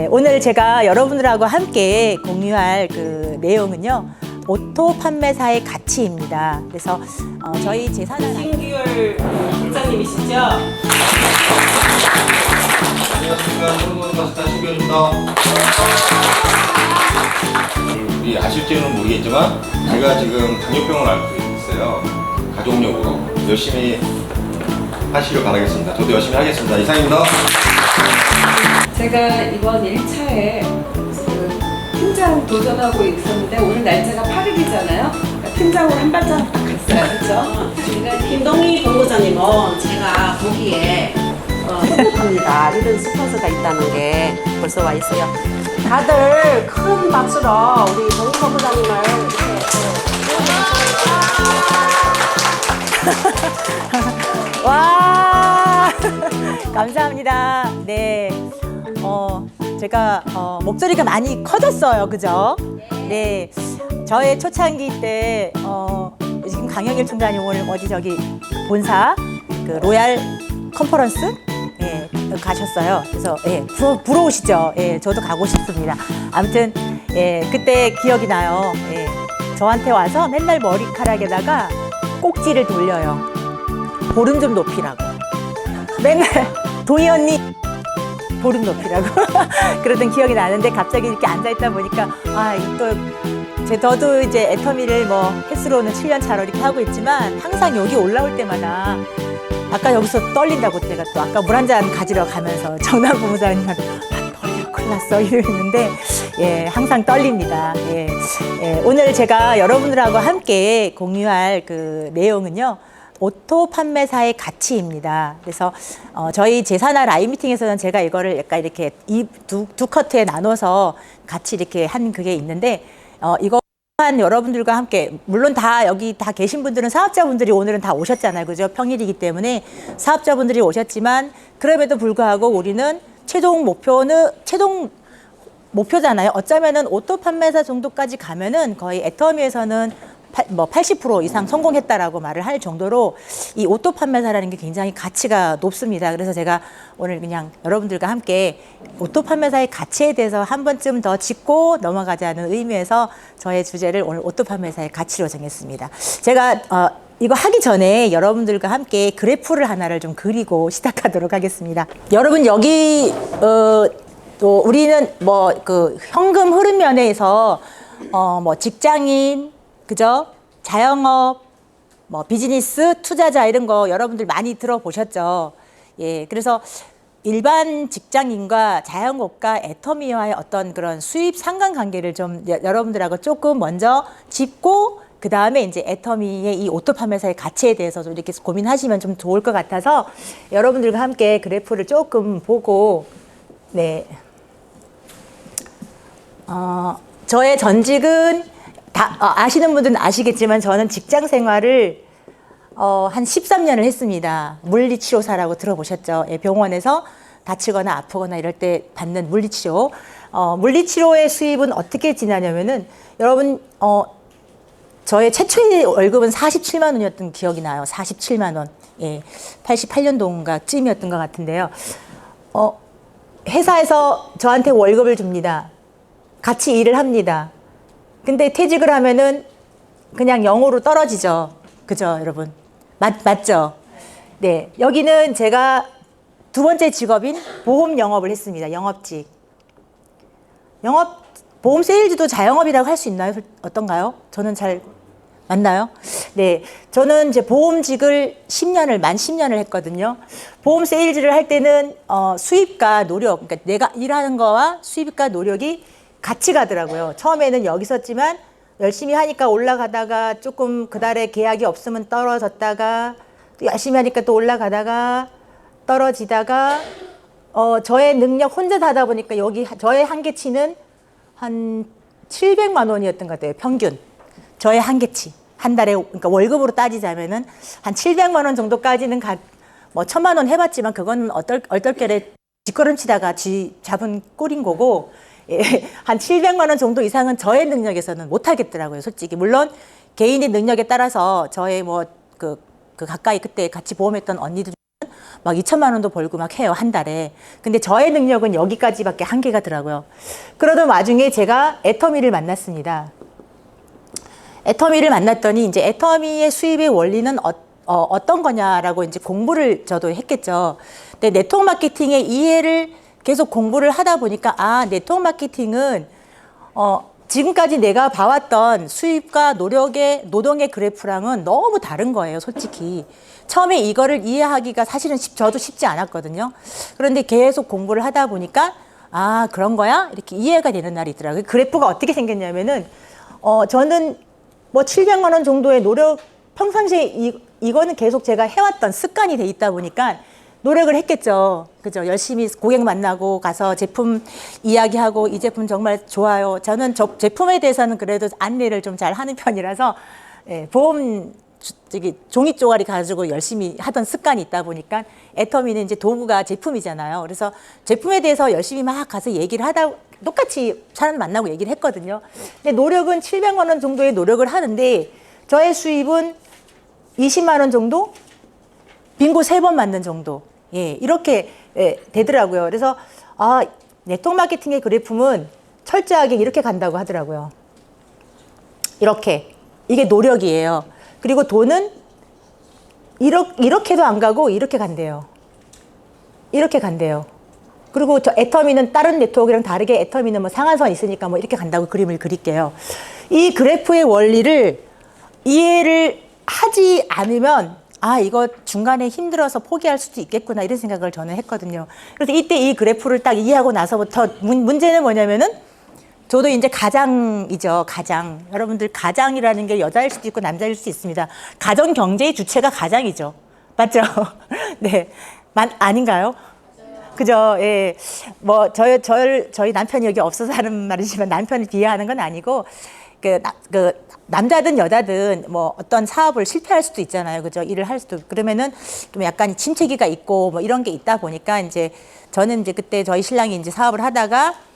오늘 제가 여러분들하고 함께 공유할 그 내용은요, 오토 판매사의 가치입니다. 그래서 저희 제산을 신규열 실장님이시죠? 안녕하십니까. 성공가스타 신규열입니다. 우리 아실지는 모르겠지만 제가 지금 당뇨병을 앓고 있어요. 가족력으로 열심히 하시길 바라겠습니다. 저도 열심히 하겠습니다. 이상입니다. 제가 이번 1차에 그 팀장 도전하고 있었는데 오늘 날짜가 8일이잖아요. 그러니까 팀장으로 한 발짝 딱 갔어요. 그렇죠? 제가 김동희 본부장님은 제가 보기에 행복합니다. 이런 스폰서가 있다는 게 벌써 와 있어요. 다들 큰 박수로 우리 동희 본부장님을 와 감사합니다. 네, 제가 목소리가 많이 커졌어요, 그죠? 네, 저의 초창기 때 지금 강영일 총장님 오늘 어디 저기 본사 그 로얄 컨퍼런스 가셨어요. 그래서 부러우시죠? 저도 가고 싶습니다. 아무튼 그때 기억이 나요. 저한테 와서 맨날 머리카락에다가 꼭지를 돌려요. 보름 좀 높이라고. 맨날 동희 언니 보름 높이라고 그러던 기억이 나는데 갑자기 이렇게 앉아있다 보니까 저도 이제 애터미를 뭐 헬스로는 7년 차로 이렇게 하고 있지만 항상 여기 올라올 때마다 아까 여기서 떨린다고 제가 또 아까 물 한 잔 가지러 가면서 정남 본부장님한테 떨려 큰일 났어 이러는데 항상 떨립니다. 오늘 제가 여러분들하고 함께 공유할 그 내용은요, 오토 판매사의 가치입니다. 그래서 저희 제사나 라이브 미팅에서는 제가 이거를 약간 이렇게 두 커트에 나눠서 같이 이렇게 한 그게 있는데 이거 여러분들과 함께 물론 다 여기 다 계신 분들은 사업자분들이 오늘은 다 오셨잖아요, 그죠? 평일이기 때문에 사업자분들이 오셨지만 그럼에도 불구하고 우리는 최종 목표잖아요. 어쩌면은 오토 판매사 정도까지 가면은 거의 애터미에서는 80% 이상 성공했다라고 말을 할 정도로 이 오토 판매사라는 게 굉장히 가치가 높습니다. 그래서 제가 오늘 그냥 여러분들과 함께 오토 판매사의 가치에 대해서 한 번쯤 더 짚고 넘어가자는 의미에서 저의 주제를 오늘 오토 판매사의 가치로 정했습니다. 제가 이거 하기 전에 여러분들과 함께 그래프를 하나를 좀 그리고 시작하도록 하겠습니다. 여러분 여기 또 우리는 뭐 그 현금 흐름 면에서 뭐 직장인 그죠? 자영업, 뭐 비즈니스, 투자자 이런 거 여러분들 많이 들어보셨죠? 그래서 일반 직장인과 자영업과 애터미와의 어떤 그런 수입 상관관계를 좀 여러분들하고 조금 먼저 짚고 그 다음에 이제 애터미의 이 오토 판매사의 가치에 대해서 좀 이렇게 고민하시면 좀 좋을 것 같아서 여러분들과 함께 그래프를 조금 보고 저의 전직은 아시는 분들은 아시겠지만 저는 직장 생활을 한 13년을 했습니다. 물리치료사라고 들어보셨죠? 병원에서 다치거나 아프거나 이럴 때 받는 물리치료. 물리치료의 수입은 어떻게 지나냐면은 여러분 저의 최초의 월급은 47만 원이었던 기억이 나요. 47만 원. 88년도인가 쯤이었던 것 같은데요. 회사에서 저한테 월급을 줍니다. 같이 일을 합니다. 근데 퇴직을 하면은 그냥 0으로 떨어지죠. 그죠, 여러분? 맞죠? 네. 여기는 제가 두 번째 직업인 보험 영업을 했습니다. 영업직. 보험 세일즈도 자영업이라고 할 수 있나요? 어떤가요? 저는 잘 맞나요? 네. 저는 이제 보험직을 만 10년을 했거든요. 보험 세일즈를 할 때는 수입과 노력, 그러니까 내가 일하는 거와 수입과 노력이 같이 가더라고요. 처음에는 여기 있었지만 열심히 하니까 올라가다가 조금 그달에 계약이 없으면 떨어졌다가 또 열심히 하니까 또 올라가다가 떨어지다가 저의 능력 혼자 하다 보니까 여기 저의 한계치는 한 700만 원이었던 것 같아요. 평균. 저의 한계치. 한 달에 그러니까 월급으로 따지자면은 한 700만 원 정도까지는 뭐 1000만 원 해봤지만 그건 얼떨결에 뒷걸음치다가 잡은 꼴인 거고 한 700만 원 정도 이상은 저의 능력에서는 못 하겠더라고요, 솔직히. 물론 개인의 능력에 따라서 저의 뭐 그 가까이 그때 같이 보험했던 언니들 막 2천만 원도 벌고 막 해요, 한 달에. 근데 저의 능력은 여기까지밖에 한계가 더라고요. 그러던 와중에 제가 애터미를 만났습니다. 애터미를 만났더니 이제 애터미의 수입의 원리는 어떤 거냐라고 이제 공부를 저도 했겠죠. 근데 네트워크 마케팅의 이해를 계속 공부를 하다 보니까 네트워크 마케팅은 지금까지 내가 봐왔던 수입과 노동의 그래프랑은 너무 다른 거예요, 솔직히. 처음에 이거를 이해하기가 사실은 저도 쉽지 않았거든요. 그런데 계속 공부를 하다 보니까 그런 거야? 이렇게 이해가 되는 날이 있더라고요. 그래프가 어떻게 생겼냐면은 저는 뭐 700만 원 정도의 노력, 평상시에 이거는 계속 제가 해왔던 습관이 돼 있다 보니까 노력을 했겠죠. 그죠? 열심히 고객 만나고 가서 제품 이야기하고 이 제품 정말 좋아요. 저는 제품에 대해서는 그래도 안내를 좀 잘 하는 편이라서 보험 종이 쪼가리 가지고 열심히 하던 습관이 있다 보니까 애터미는 이제 도구가 제품이잖아요. 그래서 제품에 대해서 열심히 막 가서 얘기를 하다 똑같이 사람 만나고 얘기를 했거든요. 근데 노력은 700만 원 정도의 노력을 하는데 저의 수입은 20만 원 정도? 빙고 3번 맞는 정도. 이렇게 되더라고요. 그래서 네트워크 마케팅의 그래프는 철저하게 이렇게 간다고 하더라고요. 이렇게. 이게 노력이에요. 그리고 돈은 이렇게도 안 가고 이렇게 간대요. 이렇게 간대요. 그리고 저 애터미는 다른 네트워크랑 다르게 애터미는 뭐 상한선 있으니까 뭐 이렇게 간다고 그림을 그릴게요. 이 그래프의 원리를 이해를 하지 않으면 이거 중간에 힘들어서 포기할 수도 있겠구나 이런 생각을 저는 했거든요. 그래서 이때 이 그래프를 딱 이해하고 나서부터 문제는 뭐냐면은 저도 이제 가장이죠. 가장. 여러분들 가장이라는 게 여자일 수도 있고 남자일 수도 있습니다. 가정 경제의 주체가 가장이죠. 맞죠? 네. 아닌가요? 그죠? 예. 뭐 저희 남편이 여기 없어서 하는 말이지만 남편을 비하하는 건 아니고 남자든 여자든 뭐 어떤 사업을 실패할 수도 있잖아요. 그죠? 일을 할 수도. 그러면은 좀 약간 침체기가 있고 뭐 이런 게 있다 보니까 이제 저는 이제 그때 저희 신랑이 이제 사업을 하다가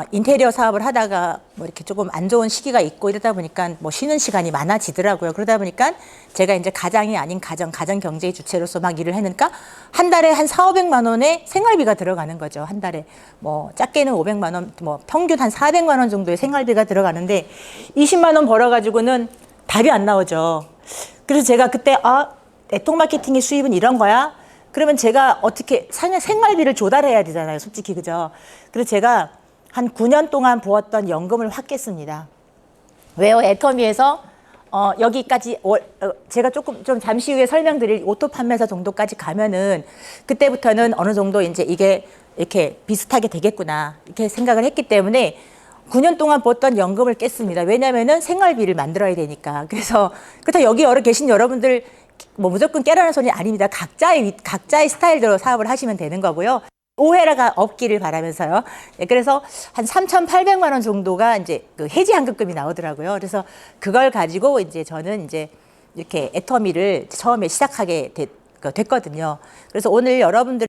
인테리어 사업을 하다가 뭐 이렇게 조금 안 좋은 시기가 있고 이러다 보니까 뭐 쉬는 시간이 많아지더라고요. 그러다 보니까 제가 이제 가장이 아닌 가정 경제의 주체로서 막 일을 해니까 한 달에 한 400~500만 원의 생활비가 들어가는 거죠. 한 달에 뭐 작게는 500만 원, 뭐 평균 한 400만 원 정도의 생활비가 들어가는데 20만 원 벌어가지고는 답이 안 나오죠. 그래서 제가 그때 네트워크 마케팅의 수입은 이런 거야? 그러면 제가 어떻게 생활비를 조달해야 되잖아요. 솔직히 그죠? 그래서 제가 한 9년 동안 부었던 연금을 확 깼습니다. 왜요? 애터미에서 여기까지 제가 좀 잠시 후에 설명드릴 오토 판매사 정도까지 가면은 그때부터는 어느 정도 이제 이게 이렇게 비슷하게 되겠구나 이렇게 생각을 했기 때문에 9년 동안 부었던 연금을 깼습니다. 왜냐면은 생활비를 만들어야 되니까. 그래서 그렇다고 여기 계신 여러분들 뭐 무조건 깨라는 소리 아닙니다. 각자의 스타일대로 사업을 하시면 되는 거고요. 오해가 없기를 바라면서요. 그래서 한 3,800만 원 정도가 이제 그 해지환급금이 나오더라고요. 그래서 그걸 가지고 이제 저는 이제 이렇게 애터미를 처음에 시작하게 됐거든요. 그래서 오늘 여러분들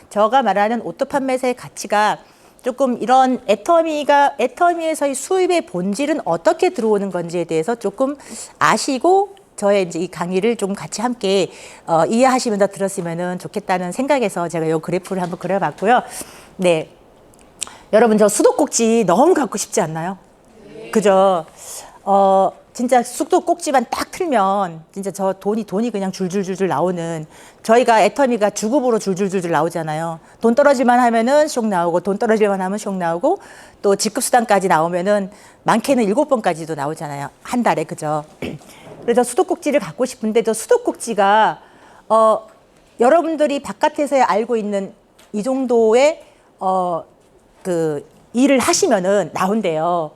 제가 말하는 오토 판매사의 가치가 조금 이런 애터미에서의 수입의 본질은 어떻게 들어오는 건지에 대해서 조금 아시고 저의 이제 이 강의를 좀 같이 함께 이해하시면서 들었으면 좋겠다는 생각에서 제가 이 그래프를 한번 그려봤고요. 네, 여러분 저 수도꼭지 너무 갖고 싶지 않나요? 그죠? 진짜 수도꼭지만 딱 틀면 진짜 저 돈이 그냥 줄줄줄줄 나오는 저희가 애터미가 주급으로 줄줄줄줄 나오잖아요. 돈 떨어질만 하면은 쇽 나오고 돈 떨어질만 하면 쇽 나오고 또 직급수당까지 나오면은 많게는 7번까지도 나오잖아요. 한 달에 그죠? 그래서 수도꼭지를 갖고 싶은데 저 수도꼭지가 여러분들이 바깥에서 알고 있는 이 정도의 그 일을 하시면은 나온대요.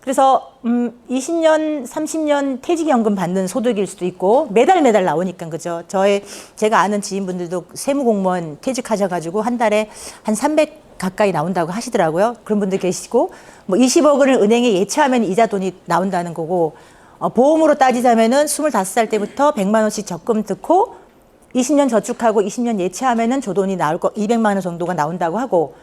그래서 20년, 30년 퇴직연금 받는 소득일 수도 있고 매달 나오니까 그죠. 제가 아는 지인분들도 세무공무원 퇴직하셔가지고 한 달에 한 300 가까이 나온다고 하시더라고요. 그런 분들 계시고 뭐 20억 원을 은행에 예치하면 이자 돈이 나온다는 거고. 보험으로 따지자면은 25살 때부터 100만 원씩 적금 넣고 20년 저축하고 20년 예치하면은 조돈이 나올 거 200만 원 정도가 나온다고 하고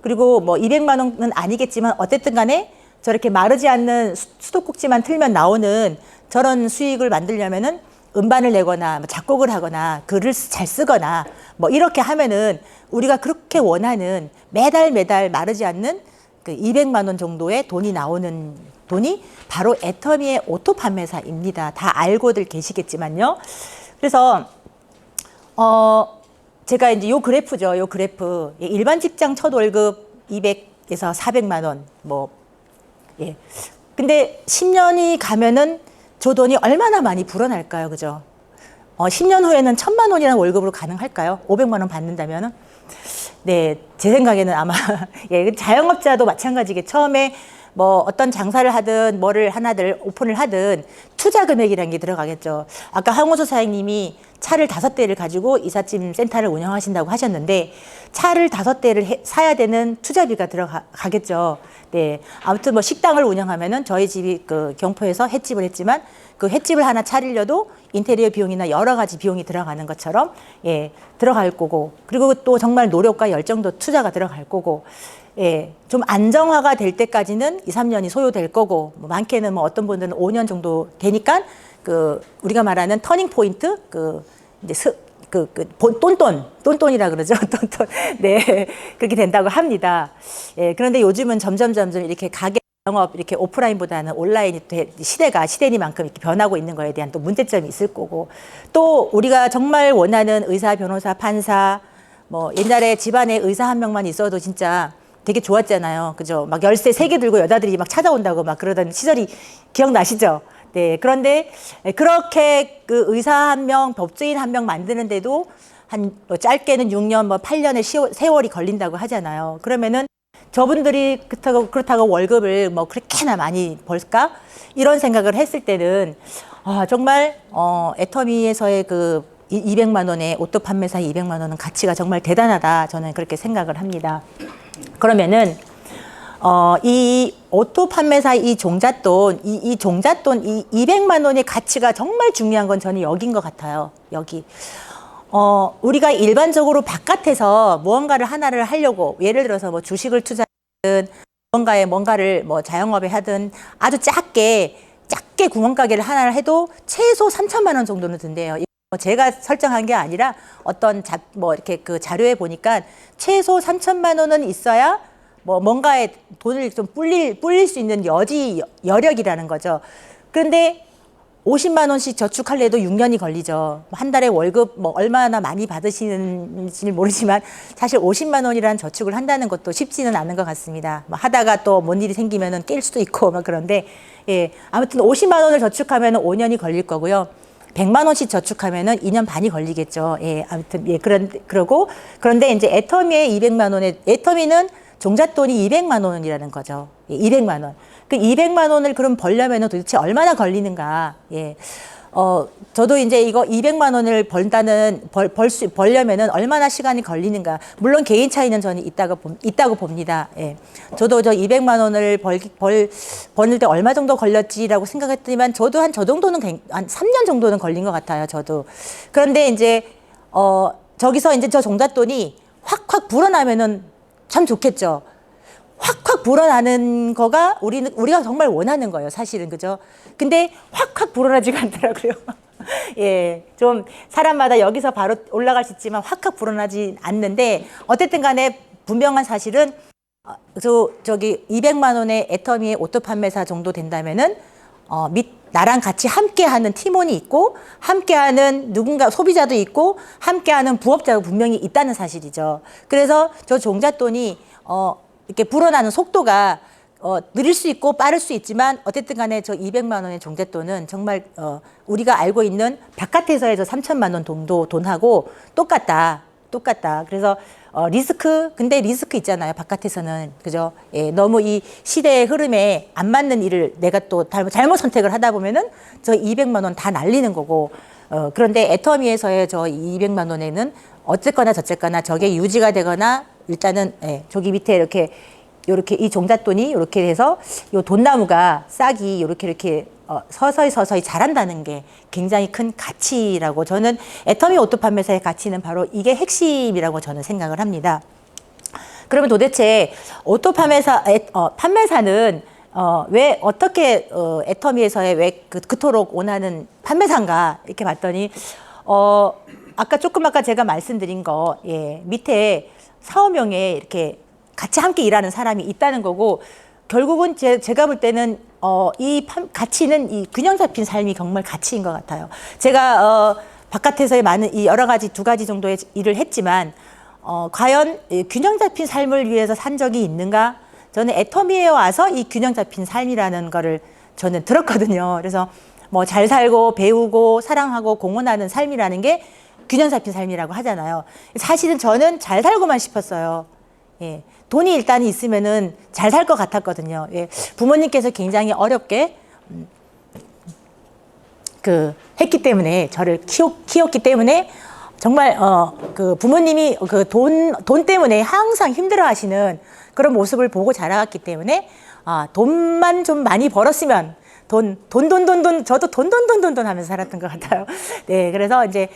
그리고 뭐 200만 원은 아니겠지만 어쨌든 간에 저렇게 마르지 않는 수도꼭지만 틀면 나오는 저런 수익을 만들려면은 음반을 내거나 뭐 작곡을 하거나 글을 잘 쓰거나 뭐 이렇게 하면은 우리가 그렇게 원하는 매달 마르지 않는 그 200만 원 정도의 돈이 나오는 돈이 바로 애터미의 오토 판매사입니다. 다 알고들 계시겠지만요. 그래서 제가 이제 요 그래프죠. 요 그래프. 일반 직장 첫 월급 200에서 400만 원. 뭐 예. 근데 10년이 가면은 저 돈이 얼마나 많이 불어날까요? 그죠? 10년 후에는 1000만 원이라는 월급으로 가능할까요? 500만 원 받는다면은? 네, 제 생각에는 아마 예, 자영업자도 마찬가지게 처음에 뭐 어떤 장사를 하든 뭐를 하나들 오픈을 하든 투자 금액이라는 게 들어가겠죠. 아까 황호수 사장님이 차를 5대를 가지고 이삿짐 센터를 운영하신다고 하셨는데 차를 5대를 사야 되는 투자비가 들어가겠죠. 네, 아무튼 뭐 식당을 운영하면은 저희 집이 그 경포에서 횟집을 했지만 그 횟집을 하나 차리려도 인테리어 비용이나 여러 가지 비용이 들어가는 것처럼 예, 들어갈 거고 그리고 또 정말 노력과 열정도 투자가 들어갈 거고 예, 좀 안정화가 될 때까지는 2, 3년이 소요될 거고 뭐 많게는 뭐 어떤 분들은 5년 정도 되니까 그 우리가 말하는 터닝 포인트 그 이제 똔똔이라 그러죠. 똔똔. 네. 그렇게 된다고 합니다. 예, 그런데 요즘은 점점 이렇게 가게 영업 이렇게 오프라인보다는 온라인이 시대니만큼 이렇게 변하고 있는 거에 대한 또 문제점이 있을 거고 또 우리가 정말 원하는 의사, 변호사, 판사 뭐 옛날에 집안에 의사 한 명만 있어도 진짜 되게 좋았잖아요. 그죠? 막 열쇠 3개 들고 여자들이 막 찾아온다고 막 그러던 시절이 기억나시죠? 네. 그런데 그렇게 그 의사 한 명, 법조인 한 명 만드는데도 한 뭐 짧게는 6년, 뭐 8년의 세월이 걸린다고 하잖아요. 그러면은 저분들이 그렇다고 월급을 뭐 그렇게나 많이 벌까? 이런 생각을 했을 때는 정말 애터미에서의 그 200만 원의 옷도 판매사의 200만 원은 가치가 정말 대단하다. 저는 그렇게 생각을 합니다. 그러면은 이 오토 판매사 이 종잣돈, 이 종잣돈, 이 200만 원의 가치가 정말 중요한 건 저는 여긴 것 같아요. 여기. 우리가 일반적으로 바깥에서 무언가를 하나를 하려고, 예를 들어서 뭐 주식을 투자하든, 뭔가를 뭐 자영업에 하든 아주 작게 구멍가게를 하나를 해도 최소 3천만 원 정도는 든대요. 제가 설정한 게 아니라 어떤 이렇게 그 자료에 보니까 최소 3천만 원은 있어야 뭐 뭔가에 돈을 좀 불릴 수 있는 여력이라는 거죠. 그런데 50만 원씩 저축하려도 6년이 걸리죠. 한 달에 월급 뭐 얼마나 많이 받으시는지 모르지만 사실 50만 원이라는 저축을 한다는 것도 쉽지는 않은 것 같습니다. 뭐 하다가 또 뭔 일이 생기면은 깰 수도 있고 막 그런데 예, 아무튼 50만 원을 저축하면은 5년이 걸릴 거고요. 100만 원씩 저축하면은 2년 반이 걸리겠죠. 예, 아무튼 예, 그런데 이제 애터미의 200만 원에 애터미는 종잣돈이 200만 원이라는 거죠. 예, 200만 원. 그 200만 원을 그럼 벌려면 도대체 얼마나 걸리는가. 예. 저도 이제 이거 200만 원을 벌려면은 얼마나 시간이 걸리는가. 물론 개인 차이는 저는 있다고 봅니다. 예. 저도 저 200만 원을 버는 때 얼마 정도 걸렸지라고 생각했더니만 저도 한 저 정도는 한 3년 정도는 걸린 것 같아요. 저도. 그런데 이제, 저기서 이제 저 종잣돈이 확 불어나면은 참 좋겠죠. 확 불어나는 거가 우리가 정말 원하는 거예요, 사실은. 그죠? 근데 확 불어나지가 않더라고요. 예. 좀 사람마다 여기서 바로 올라갈 수 있지만 확 불어나지 않는데 어쨌든 간에 분명한 사실은 저기 200만 원의 애터미의 오토 판매사 정도 된다면은 나랑 같이 함께하는 팀원이 있고 함께하는 누군가 소비자도 있고 함께하는 부업자가 분명히 있다는 사실이죠. 그래서 저 종잣돈이 이렇게 불어나는 속도가 느릴 수 있고 빠를 수 있지만 어쨌든 간에 저 200만 원의 종잣돈은 정말 우리가 알고 있는 바깥에서의 저 3천만 원 돈하고 똑같다. 그래서 근데 리스크 있잖아요. 바깥에서는. 그죠? 예, 너무 이 시대의 흐름에 안 맞는 일을 내가 또 잘못 선택을 하다 보면은 저 200만 원 다 날리는 거고, 그런데 애터미에서의 저 200만 원에는 어쨌거나 저쨌거나 저게 유지가 되거나 일단은, 예, 저기 밑에 이렇게 이 종잣돈이 이렇게 해서 요 돈나무가 싹이 이렇게 서서히 자란다는 게 굉장히 큰 가치라고 저는 애터미 오토 판매사의 가치는 바로 이게 핵심이라고 저는 생각을 합니다. 그러면 도대체 오토 판매사는 왜 어떻게 애터미에서의 왜 그토록 원하는 판매사인가 이렇게 봤더니 아까 제가 말씀드린 거 예, 밑에 사업명에 이렇게 같이 함께 일하는 사람이 있다는 거고 결국은 제가 볼 때는 가치는 이 균형 잡힌 삶이 정말 가치인 것 같아요. 제가 바깥에서의 많은 이 여러 가지 2가지 정도의 일을 했지만 과연 이 균형 잡힌 삶을 위해서 산 적이 있는가? 저는 애터미에 와서 이 균형 잡힌 삶이라는 거를 저는 들었거든요. 그래서 뭐 잘 살고 배우고 사랑하고 공헌하는 삶이라는 게 균형 잡힌 삶이라고 하잖아요. 사실은 저는 잘 살고만 싶었어요. 예. 돈이 일단 있으면은 잘 살 것 같았거든요. 예. 부모님께서 굉장히 어렵게 했기 때문에 저를 키웠기 때문에 정말 그 부모님이 그 돈 때문에 항상 힘들어하시는 그런 모습을 보고 자라왔기 때문에 돈만 좀 많이 벌었으면 저도 돈 하면서 살았던 것 같아요. 네, 그래서 이제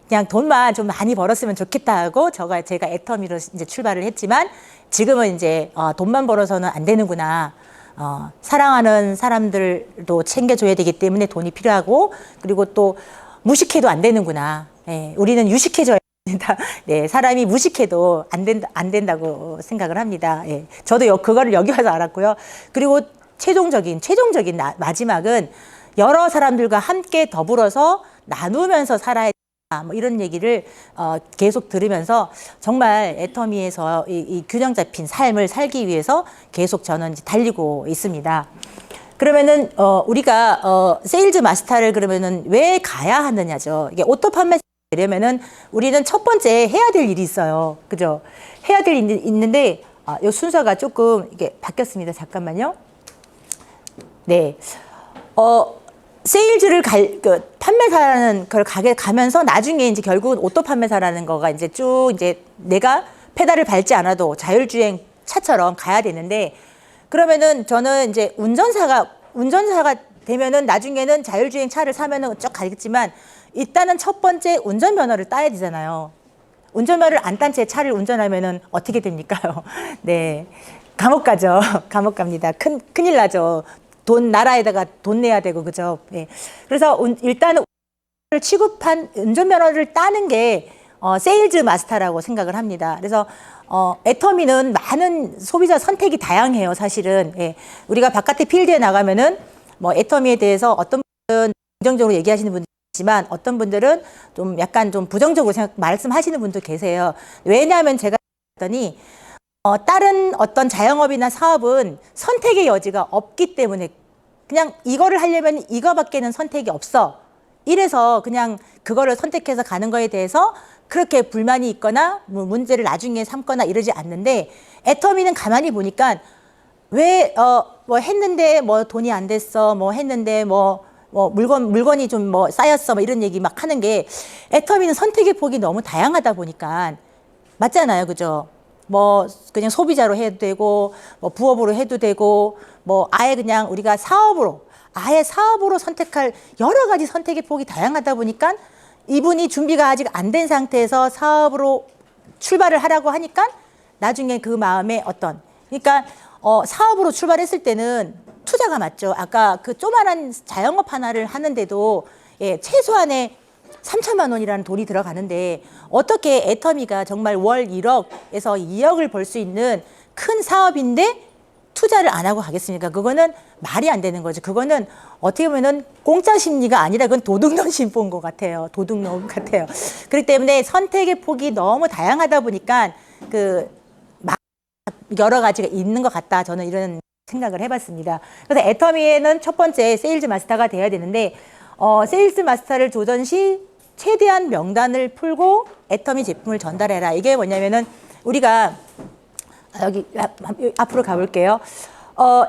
그냥 돈만 좀 많이 벌었으면 좋겠다 하고 제가 애터미로 이제 출발을 했지만 지금은 이제 돈만 벌어서는 안 되는구나. 사랑하는 사람들도 챙겨줘야 되기 때문에 돈이 필요하고 그리고 또 무식해도 안 되는구나. 예, 우리는 유식해져야 된다. 네, 사람이 무식해도 안 된다고 생각을 합니다. 예, 저도 그거를 여기 와서 알았고요. 그리고 최종적인 마지막은 여러 사람들과 함께 더불어서 나누면서 살아야 된다. 뭐 이런 얘기를 계속 들으면서 정말 애터미에서 이 균형 잡힌 삶을 살기 위해서 계속 저는 이제 달리고 있습니다. 그러면은 우리가 세일즈 마스터를 그러면은 왜 가야 하느냐죠. 이게 오토 판매 되려면은 우리는 첫 번째 해야 될 일이 있어요. 그죠? 해야 될 일이 있는데 이 순서가 조금 이게 바뀌었습니다. 잠깐만요. 네. 세일즈를 판매사라는 걸 가면서 나중에 이제 결국은 오토 판매사라는 거가 이제 쭉 이제 내가 페달을 밟지 않아도 자율주행 차처럼 가야 되는데 그러면은 저는 이제 운전사가 되면은 나중에는 자율주행 차를 사면은 쭉 가겠지만 일단은 첫 번째 운전면허를 따야 되잖아요. 운전면허를 안 딴 채 차를 운전하면은 어떻게 됩니까요? 네. 감옥 가죠. 감옥 갑니다. 큰일 나죠. 나라에다가 돈 내야 되고, 그죠? 네. 그래서 일단은 취급한 운전면허를 따는 게 세일즈 마스터라고 생각을 합니다. 그래서 애터미는 많은 소비자 선택이 다양해요, 사실은. 예. 우리가 바깥에 필드에 나가면은 뭐 애터미에 대해서 어떤 분들은 긍정적으로 얘기하시는 분들 있지만 어떤 분들은 좀 약간 좀 부정적으로 말씀하시는 분도 계세요. 왜냐하면 제가 봤더니 다른 어떤 자영업이나 사업은 선택의 여지가 없기 때문에 그냥 이거를 하려면 이거밖에는 선택이 없어. 이래서 그냥 그거를 선택해서 가는 거에 대해서 그렇게 불만이 있거나 뭐 문제를 나중에 삼거나 이러지 않는데 애터미는 가만히 보니까 왜 뭐 했는데 뭐 돈이 안 됐어 뭐 했는데 뭐 물건이 좀 뭐 쌓였어 뭐 이런 얘기 막 하는 게 애터미는 선택의 폭이 너무 다양하다 보니까 맞잖아요, 그죠? 뭐 그냥 소비자로 해도 되고 뭐 부업으로 해도 되고 뭐 아예 그냥 우리가 사업으로 선택할 여러 가지 선택의 폭이 다양하다 보니까 이분이 준비가 아직 안 된 상태에서 사업으로 출발을 하라고 하니까 나중에 그 마음에 그러니까 사업으로 출발했을 때는 투자가 맞죠. 아까 그 조그만한 자영업 하나를 하는데도 예, 최소한의 3천만 원이라는 돈이 들어가는데 어떻게 애터미가 정말 월 1억에서 2억을 벌 수 있는 큰 사업인데 투자를 안 하고 가겠습니까? 그거는 말이 안 되는 거죠. 그거는 어떻게 보면은 공짜 심리가 아니라 그건 도둑놈 심보인 것 같아요. 도둑놈 같아요. 그렇기 때문에 선택의 폭이 너무 다양하다 보니까 여러 가지가 있는 것 같다. 저는 이런 생각을 해봤습니다. 그래서 애터미에는 첫 번째 세일즈 마스터가 돼야 되는데 세일즈 마스터를 조전 시 최대한 명단을 풀고 애터미 제품을 전달해라. 이게 뭐냐면은 우리가 여기 앞으로 가볼게요.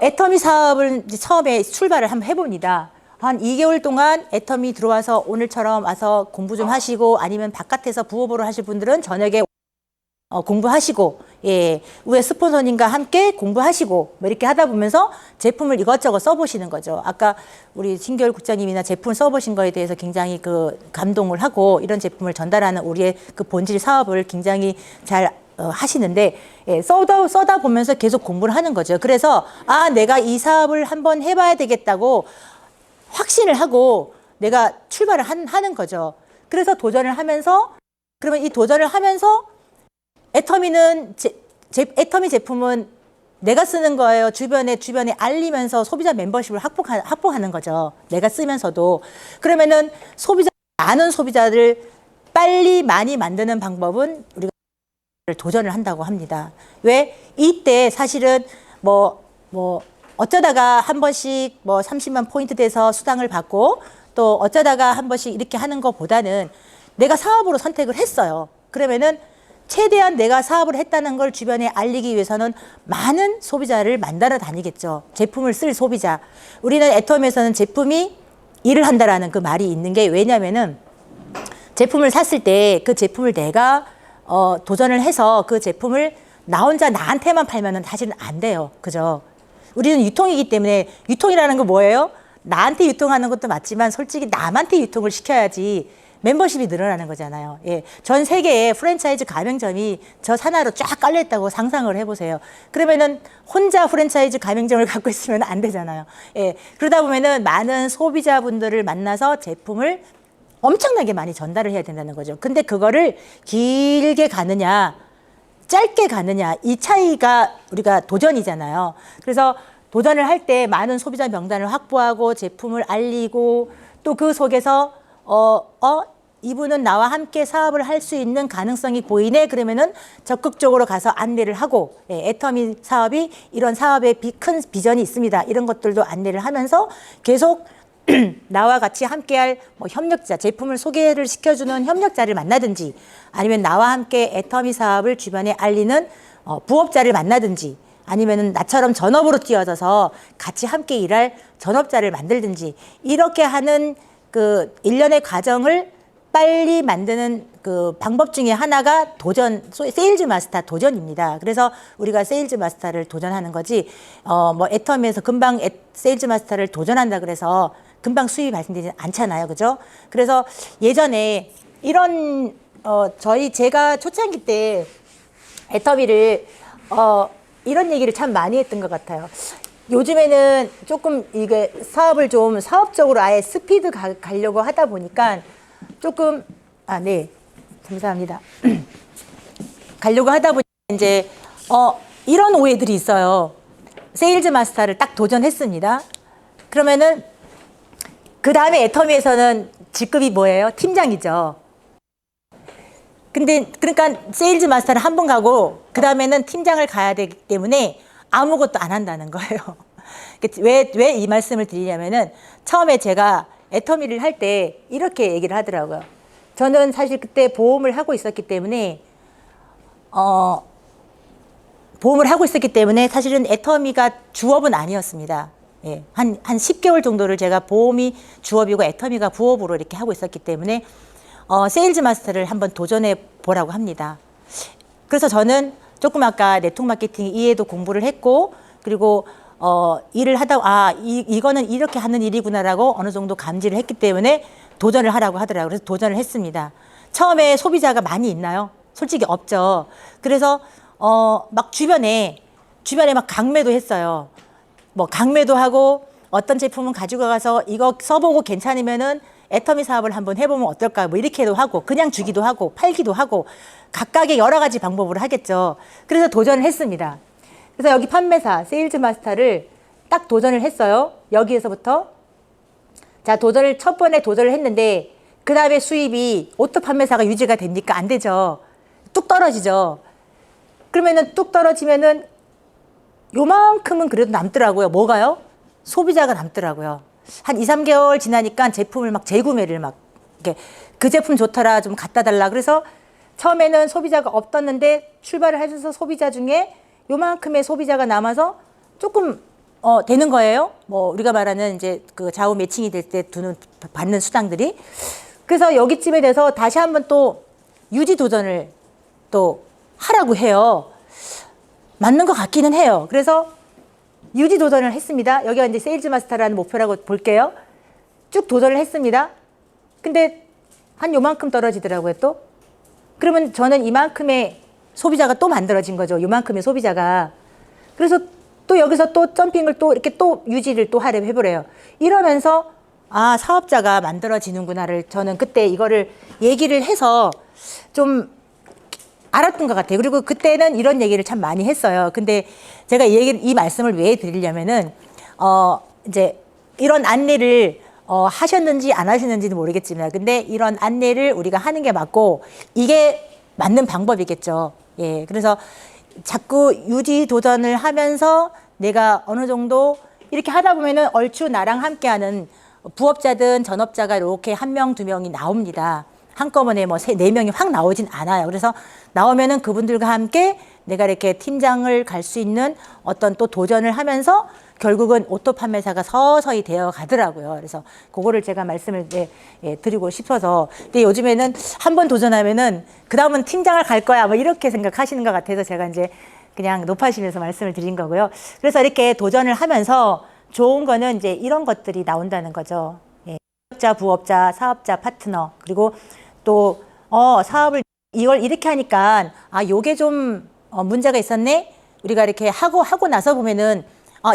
애터미 사업을 이제 처음에 출발을 한번 해봅니다. 한 2개월 동안 애터미 들어와서 오늘처럼 와서 공부 좀 하시고 아니면 바깥에서 부업으로 하실 분들은 저녁에 공부하시고 예, 위에 스폰서님과 함께 공부하시고 뭐 이렇게 하다 보면서 제품을 이것저것 써보시는 거죠. 아까 우리 신결 국장님이나 제품을 써보신 거에 대해서 굉장히 감동을 하고 이런 제품을 전달하는 우리의 그 본질 사업을 굉장히 잘 하시는데 예, 써다 보면서 계속 공부를 하는 거죠. 그래서 내가 이 사업을 한번 해봐야 되겠다고 확신을 하고 내가 출발을 하는 거죠. 그래서 도전을 하면서 그러면 이 도전을 하면서 애터미 제품은 내가 쓰는 거예요. 주변에 알리면서 소비자 멤버십을 확보하는 거죠. 내가 쓰면서도. 그러면은 많은 소비자를 빨리 많이 만드는 방법은 우리가 도전을 한다고 합니다. 왜? 이때 사실은 어쩌다가 한 번씩 30만 포인트 돼서 수당을 받고 또 어쩌다가 한 번씩 이렇게 하는 것보다는 내가 사업으로 선택을 했어요. 그러면은 최대한 내가 사업을 했다는 걸 주변에 알리기 위해서는 많은 소비자를 만나러 다니겠죠. 제품을 쓸 소비자. 우리는 애터미에서는 제품이 일을 한다라는 그 말이 있는 게 왜냐면은 제품을 샀을 때 그 제품을 내가 도전을 해서 그 제품을 나 혼자 나한테만 팔면은 사실은 안 돼요. 그죠? 우리는 유통이기 때문에 유통이라는 건 뭐예요? 나한테 유통하는 것도 맞지만 솔직히 남한테 유통을 시켜야지 멤버십이 늘어나는 거잖아요. 예. 전 세계에 프랜차이즈 가맹점이 저 산하로 쫙 깔려있다고 상상을 해보세요. 그러면은 혼자 프랜차이즈 가맹점을 갖고 있으면 안 되잖아요. 예. 그러다 보면은 많은 소비자분들을 만나서 제품을 엄청나게 많이 전달을 해야 된다는 거죠. 근데 그거를 길게 가느냐, 짧게 가느냐, 이 차이가 우리가 도전이잖아요. 그래서 도전을 할 때 많은 소비자 명단을 확보하고 제품을 알리고 또 그 속에서 이분은 나와 함께 사업을 할 수 있는 가능성이 보이네. 그러면은 적극적으로 가서 안내를 하고 애터미 사업이 이런 사업에 큰 비전이 있습니다. 이런 것들도 안내를 하면서 계속 나와 같이 함께할 협력자, 제품을 소개를 시켜주는 협력자를 만나든지 아니면 나와 함께 애터미 사업을 주변에 알리는 부업자를 만나든지 아니면은 나처럼 전업으로 뛰어져서 같이 함께 일할 전업자를 만들든지 이렇게 하는 그 일련의 과정을 빨리 만드는 그 방법 중에 하나가 세일즈 마스터 도전입니다. 그래서 우리가 세일즈 마스터를 도전하는 거지, 애터미에서 금방 세일즈 마스터를 도전한다 그래서 금방 수입이 발생되지 않잖아요. 그죠? 그래서 예전에 이런, 제가 초창기 때 애터미를, 이런 얘기를 참 많이 했던 것 같아요. 요즘에는 조금 이게 사업을 좀 사업적으로 아예 스피드 가려고 하다 보니까 조금, 네. 감사합니다. 가려고 하다 보니까 이제, 이런 오해들이 있어요. 세일즈 마스터를 딱 도전했습니다. 그러면은, 그 다음에 애터미에서는 직급이 뭐예요? 팀장이죠. 그러니까 세일즈 마스터를 한 번 가고, 그 다음에는 팀장을 가야 되기 때문에 아무것도 안 한다는 거예요. 왜 이 말씀을 드리냐면은, 처음에 제가 애터미를 할 때 이렇게 얘기를 하더라고요. 저는 사실 그때 보험을 하고 있었기 때문에 사실은 애터미가 주업은 아니었습니다. 예, 한 10개월 정도를 제가 보험이 주업이고 애터미가 부업으로 이렇게 하고 있었기 때문에 세일즈 마스터를 한번 도전해 보라고 합니다. 그래서 저는 조금 아까 네트워크 마케팅 이해도 공부를 했고 그리고 일을 하다 이거는 이렇게 하는 일이구나라고 어느 정도 감지를 했기 때문에 도전을 하라고 하더라고요. 그래서 도전을 했습니다. 처음에 소비자가 많이 있나요? 솔직히 없죠. 그래서 막 주변에 막 강매도 했어요. 강매도 하고 어떤 제품은 가지고 가서 이거 써보고 괜찮으면은 애터미 사업을 한번 해보면 어떨까 이렇게도 하고 그냥 주기도 하고 팔기도 하고 각각의 여러 가지 방법으로 하겠죠. 그래서 도전을 했습니다. 그래서 여기 판매사 세일즈 마스터를 딱 도전을 했어요. 여기에서부터 자 첫 번에 도전을 했는데 그 다음에 수입이 오토 판매사가 유지가 됩니까? 안 되죠. 뚝 떨어지죠. 그러면은 뚝 떨어지면은 요만큼은 그래도 남더라고요. 뭐가요? 소비자가 남더라고요. 한 2, 3개월 지나니까 제품을 막 재구매를 이렇게 그 제품 좋더라 좀 갖다 달라. 그래서 처음에는 소비자가 없었는데 출발을 해줘서 소비자 중에 요만큼의 소비자가 남아서 조금 되는 거예요. 우리가 말하는 이제 그 좌우 매칭이 될 때 받는 수당들이. 그래서 여기쯤에 돼서 다시 한번 또 유지 도전을 또 하라고 해요. 맞는 것 같기는 해요. 그래서 유지 도전을 했습니다. 여기가 이제 세일즈 마스터라는 목표라고 볼게요. 쭉 도전을 했습니다. 근데 한 요만큼 떨어지더라고요, 또. 그러면 저는 이만큼의 소비자가 또 만들어진 거죠. 요만큼의 소비자가. 그래서 또 여기서 또 점핑을 또 이렇게 또 유지를 또 하려 해보래요. 이러면서 아, 사업자가 만들어지는구나를 저는 그때 이거를 얘기를 해서 좀 알았던 것 같아요. 그리고 그때는 이런 얘기를 참 많이 했어요. 근데 제가 이 말씀을 왜 드리려면은, 이제 이런 안내를 하셨는지 안 하셨는지는 모르겠지만, 근데 이런 안내를 우리가 하는 게 맞고, 이게 맞는 방법이겠죠. 예. 그래서 자꾸 유지 도전을 하면서 내가 어느 정도 이렇게 하다 보면은 얼추 나랑 함께하는 부업자든 전업자가 이렇게 한 명, 두 명이 나옵니다. 한꺼번에 뭐 네 명이 확 나오진 않아요. 그래서 나오면은 그분들과 함께 내가 이렇게 팀장을 갈 수 있는 어떤 또 도전을 하면서 결국은 오토 판매사가 서서히 되어 가더라고요. 그래서 그거를 제가 말씀을 드리고 싶어서. 근데 요즘에는 한 번 도전하면은 그 다음은 팀장을 갈 거야 뭐 이렇게 생각하시는 것 같아서 제가 이제 그냥 높아지면서 말씀을 드린 거고요. 그래서 이렇게 도전을 하면서 좋은 거는 이제 이런 것들이 나온다는 거죠. 예. 사업자, 부업자, 사업자, 파트너, 그리고 또 사업을 이걸 이렇게 하니까 아, 요게 좀 문제가 있었네. 우리가 이렇게 하고 나서 보면은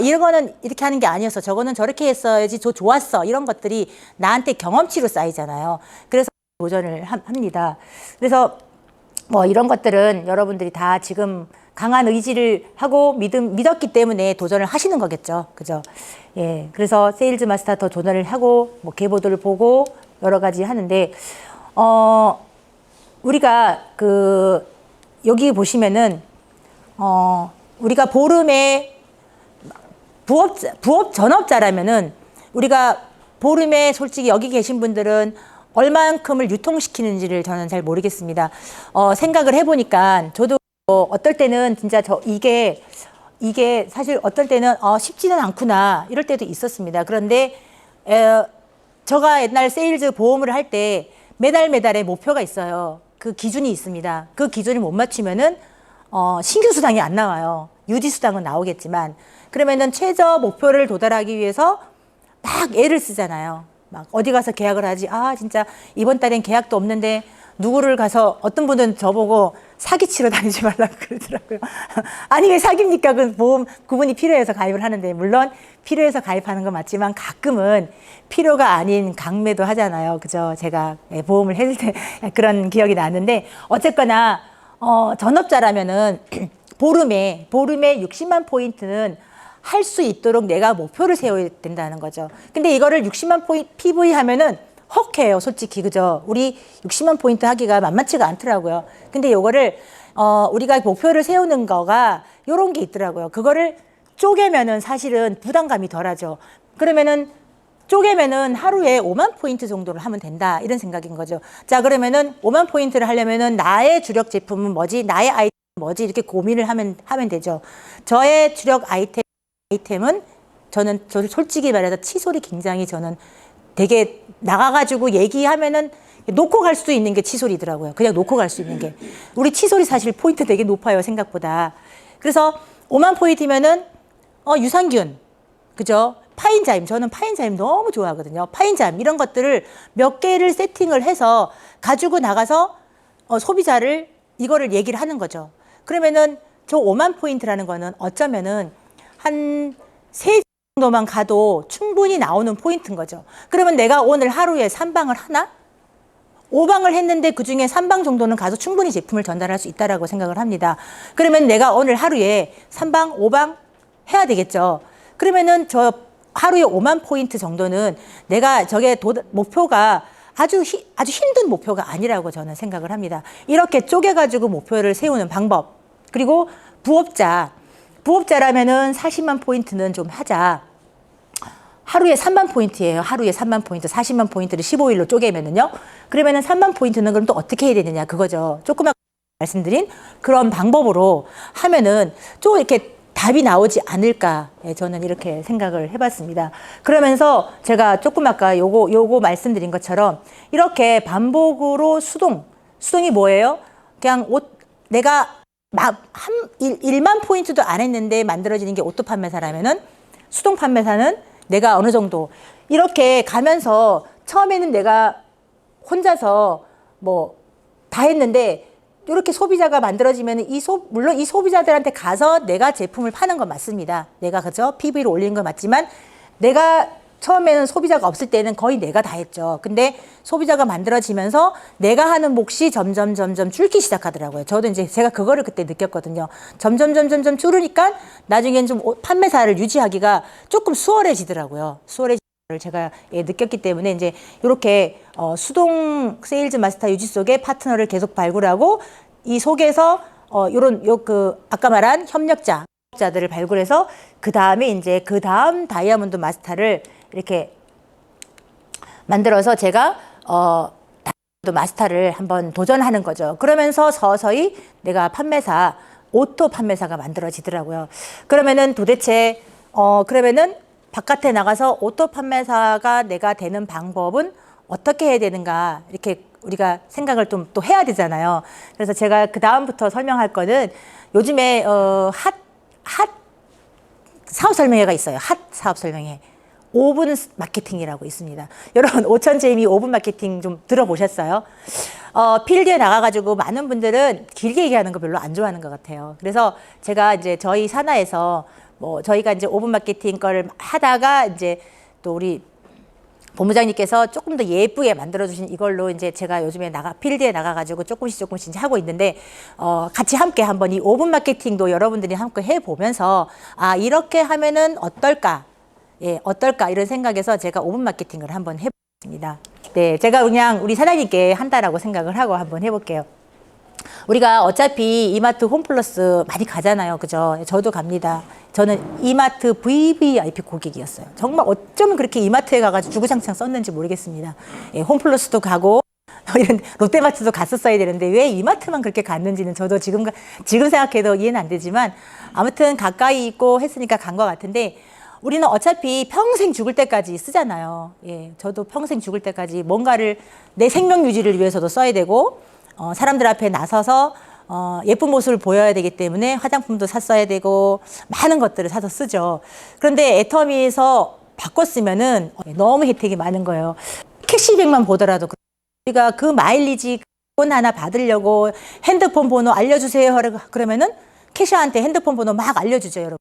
이거는 이렇게 하는 게 아니었어. 저거는 저렇게 했어야지 좋았어. 이런 것들이 나한테 경험치로 쌓이잖아요. 그래서 도전을 합니다. 그래서 뭐 이런 것들은 여러분들이 다 지금 강한 의지를 하고 믿었기 때문에 도전을 하시는 거겠죠. 그죠? 예. 그래서 세일즈 마스터 더 도전을 하고, 뭐, 계보도를 보고, 여러 가지 하는데, 우리가 여기 보시면은, 우리가 보름에 부업 전업자라면은, 우리가 보름에 솔직히 여기 계신 분들은 얼만큼을 유통시키는지를 저는 잘 모르겠습니다. 생각을 해보니까, 저도 어떨 때는 진짜 이게 사실 어떨 때는 쉽지는 않구나 이럴 때도 있었습니다. 그런데 제가 옛날 세일즈 보험을 할 때 매달의 목표가 있어요. 그 기준이 있습니다. 그 기준을 못 맞추면은 신규 수당이 안 나와요. 유지 수당은 나오겠지만 그러면은 최저 목표를 도달하기 위해서 막 애를 쓰잖아요. 막 어디 가서 계약을 하지. 아 진짜 이번 달엔 계약도 없는데 누구를 가서 어떤 분은 저보고 사기치러 다니지 말라고 그러더라고요. 아니 왜 사기입니까? 그 보험 그분이 필요해서 가입을 하는데 물론 필요해서 가입하는 건 맞지만 가끔은 필요가 아닌 강매도 하잖아요. 그죠? 제가 보험을 했을 때 그런 기억이 나는데 어쨌거나 전업자라면은 보름에 60만 포인트는 할 수 있도록 내가 목표를 세워야 된다는 거죠. 근데 이거를 60만 포인트 PV 하면은 헉해요, 솔직히. 그죠? 우리 60만 포인트 하기가 만만치가 않더라고요. 근데 요거를, 우리가 목표를 세우는 거가 요런 게 있더라고요. 그거를 쪼개면은 사실은 부담감이 덜하죠. 그러면은 쪼개면은 하루에 5만 포인트 정도를 하면 된다. 이런 생각인 거죠. 자, 그러면은 5만 포인트를 하려면은 나의 주력 제품은 뭐지? 나의 아이템은 뭐지? 이렇게 고민을 하면 되죠. 저의 주력 아이템은 저는 솔직히 말해서 칫솔이 굉장히 저는 되게 나가가지고 얘기하면은 놓고 갈 수 있는 게 칫솔이더라고요. 그냥 놓고 갈 수 있는 게. 우리 칫솔이 사실 포인트 되게 높아요, 생각보다. 그래서 5만 포인트면은, 유산균. 그죠? 파인자임. 저는 파인자임 너무 좋아하거든요. 파인자임. 이런 것들을 몇 개를 세팅을 해서 가지고 나가서 소비자를 이거를 얘기를 하는 거죠. 그러면은 저 5만 포인트라는 거는 어쩌면은 한 3 정도만 가도 충분히 나오는 포인트인 거죠. 그러면 내가 오늘 하루에 3방을 하나? 5방을 했는데 그중에 3방 정도는 가서 충분히 제품을 전달할 수 있다라고 생각을 합니다. 그러면 내가 오늘 하루에 3방, 5방 해야 되겠죠. 그러면은 저 하루에 5만 포인트 정도는 내가 저게 목표가 아주 힘든 목표가 아니라고 저는 생각을 합니다. 이렇게 쪼개가지고 목표를 세우는 방법. 그리고 부업자라면은 40만 포인트는 좀 하자. 하루에 3만 포인트예요. 하루에 3만 포인트, 40만 포인트를 15일로 쪼개면은요. 그러면은 3만 포인트는 그럼 또 어떻게 해야 되느냐 그거죠. 조그맣게 말씀드린 그런 방법으로 하면은 좀 이렇게 답이 나오지 않을까. 저는 이렇게 생각을 해봤습니다. 그러면서 제가 조금 아까 요거 말씀드린 것처럼 이렇게 반복으로 수동이 뭐예요? 그냥 내가 1만 포인트도 안 했는데 만들어지는 게 오토 판매사라면은 수동 판매사는 내가 어느 정도 이렇게 가면서 처음에는 내가 혼자서 뭐 다 했는데 이렇게 소비자가 만들어지면 물론 이 소비자들한테 가서 내가 제품을 파는 건 맞습니다. 내가 그죠? PV를 올리는 건 맞지만 내가 처음에는 소비자가 없을 때는 거의 내가 다 했죠. 근데 소비자가 만들어지면서 내가 하는 몫이 점점 줄기 시작하더라고요. 저도 이제 제가 그거를 그때 느꼈거든요. 점점 줄으니까 나중엔 좀 판매사를 유지하기가 조금 수월해지더라고요. 수월해지는 제가 느꼈기 때문에 이제 이렇게 수동 세일즈 마스터 유지 속에 파트너를 계속 발굴하고 이 속에서 아까 말한 협력자들을 발굴해서 그 다음에 이제 그 다음 다이아몬드 마스터를 이렇게 만들어서 제가 다이아몬드 마스터를 한번 도전하는 거죠. 그러면서 서서히 내가 오토 판매사가 만들어지더라고요. 그러면은 도대체 그러면은 바깥에 나가서 오토 판매사가 내가 되는 방법은 어떻게 해야 되는가 이렇게 우리가 생각을 좀 또 해야 되잖아요. 그래서 제가 그 다음부터 설명할 거는 요즘에 핫 사업 설명회가 있어요. 핫 사업 설명회. 5분 마케팅이라고 있습니다. 여러분 5,000제이미 5분 마케팅 좀 들어보셨어요? 필드에 나가가지고 많은 분들은 길게 얘기하는 거 별로 안 좋아하는 것 같아요. 그래서 제가 이제 저희 산하에서 저희가 이제 5분 마케팅 거를 하다가 이제 또 우리 본부장님께서 조금 더 예쁘게 만들어주신 이걸로 이제 제가 요즘에 필드에 나가가지고 조금씩 이제 하고 있는데, 같이 함께 한번 이 5분 마케팅도 여러분들이 함께 해보면서, 이렇게 하면은 어떨까? 어떨까? 이런 생각에서 제가 5분 마케팅을 한번 해보겠습니다. 네, 제가 그냥 우리 사장님께 한다라고 생각을 하고 한번 해볼게요. 우리가 어차피 이마트 홈플러스 많이 가잖아요. 그죠? 저도 갑니다. 저는 이마트 VVIP 고객이었어요. 정말 어쩌면 그렇게 이마트에 가가지고 주구장창 썼는지 모르겠습니다. 홈플러스도 가고, 이런 롯데마트도 갔었어야 되는데 왜 이마트만 그렇게 갔는지는 저도 지금 생각해도 이해는 안 되지만 아무튼 가까이 있고 했으니까 간 것 같은데, 우리는 어차피 평생 죽을 때까지 쓰잖아요. 저도 평생 죽을 때까지 뭔가를 내 생명 유지를 위해서도 써야 되고, 사람들 앞에 나서서 예쁜 모습을 보여야 되기 때문에 화장품도 샀어야 되고 많은 것들을 사서 쓰죠. 그런데 애터미에서 바꿨으면은 너무 혜택이 많은 거예요. 캐시백만 보더라도 우리가 그 마일리지 돈 하나 받으려고 핸드폰 번호 알려주세요 그러면은 캐셔한테 핸드폰 번호 막 알려주죠, 여러분.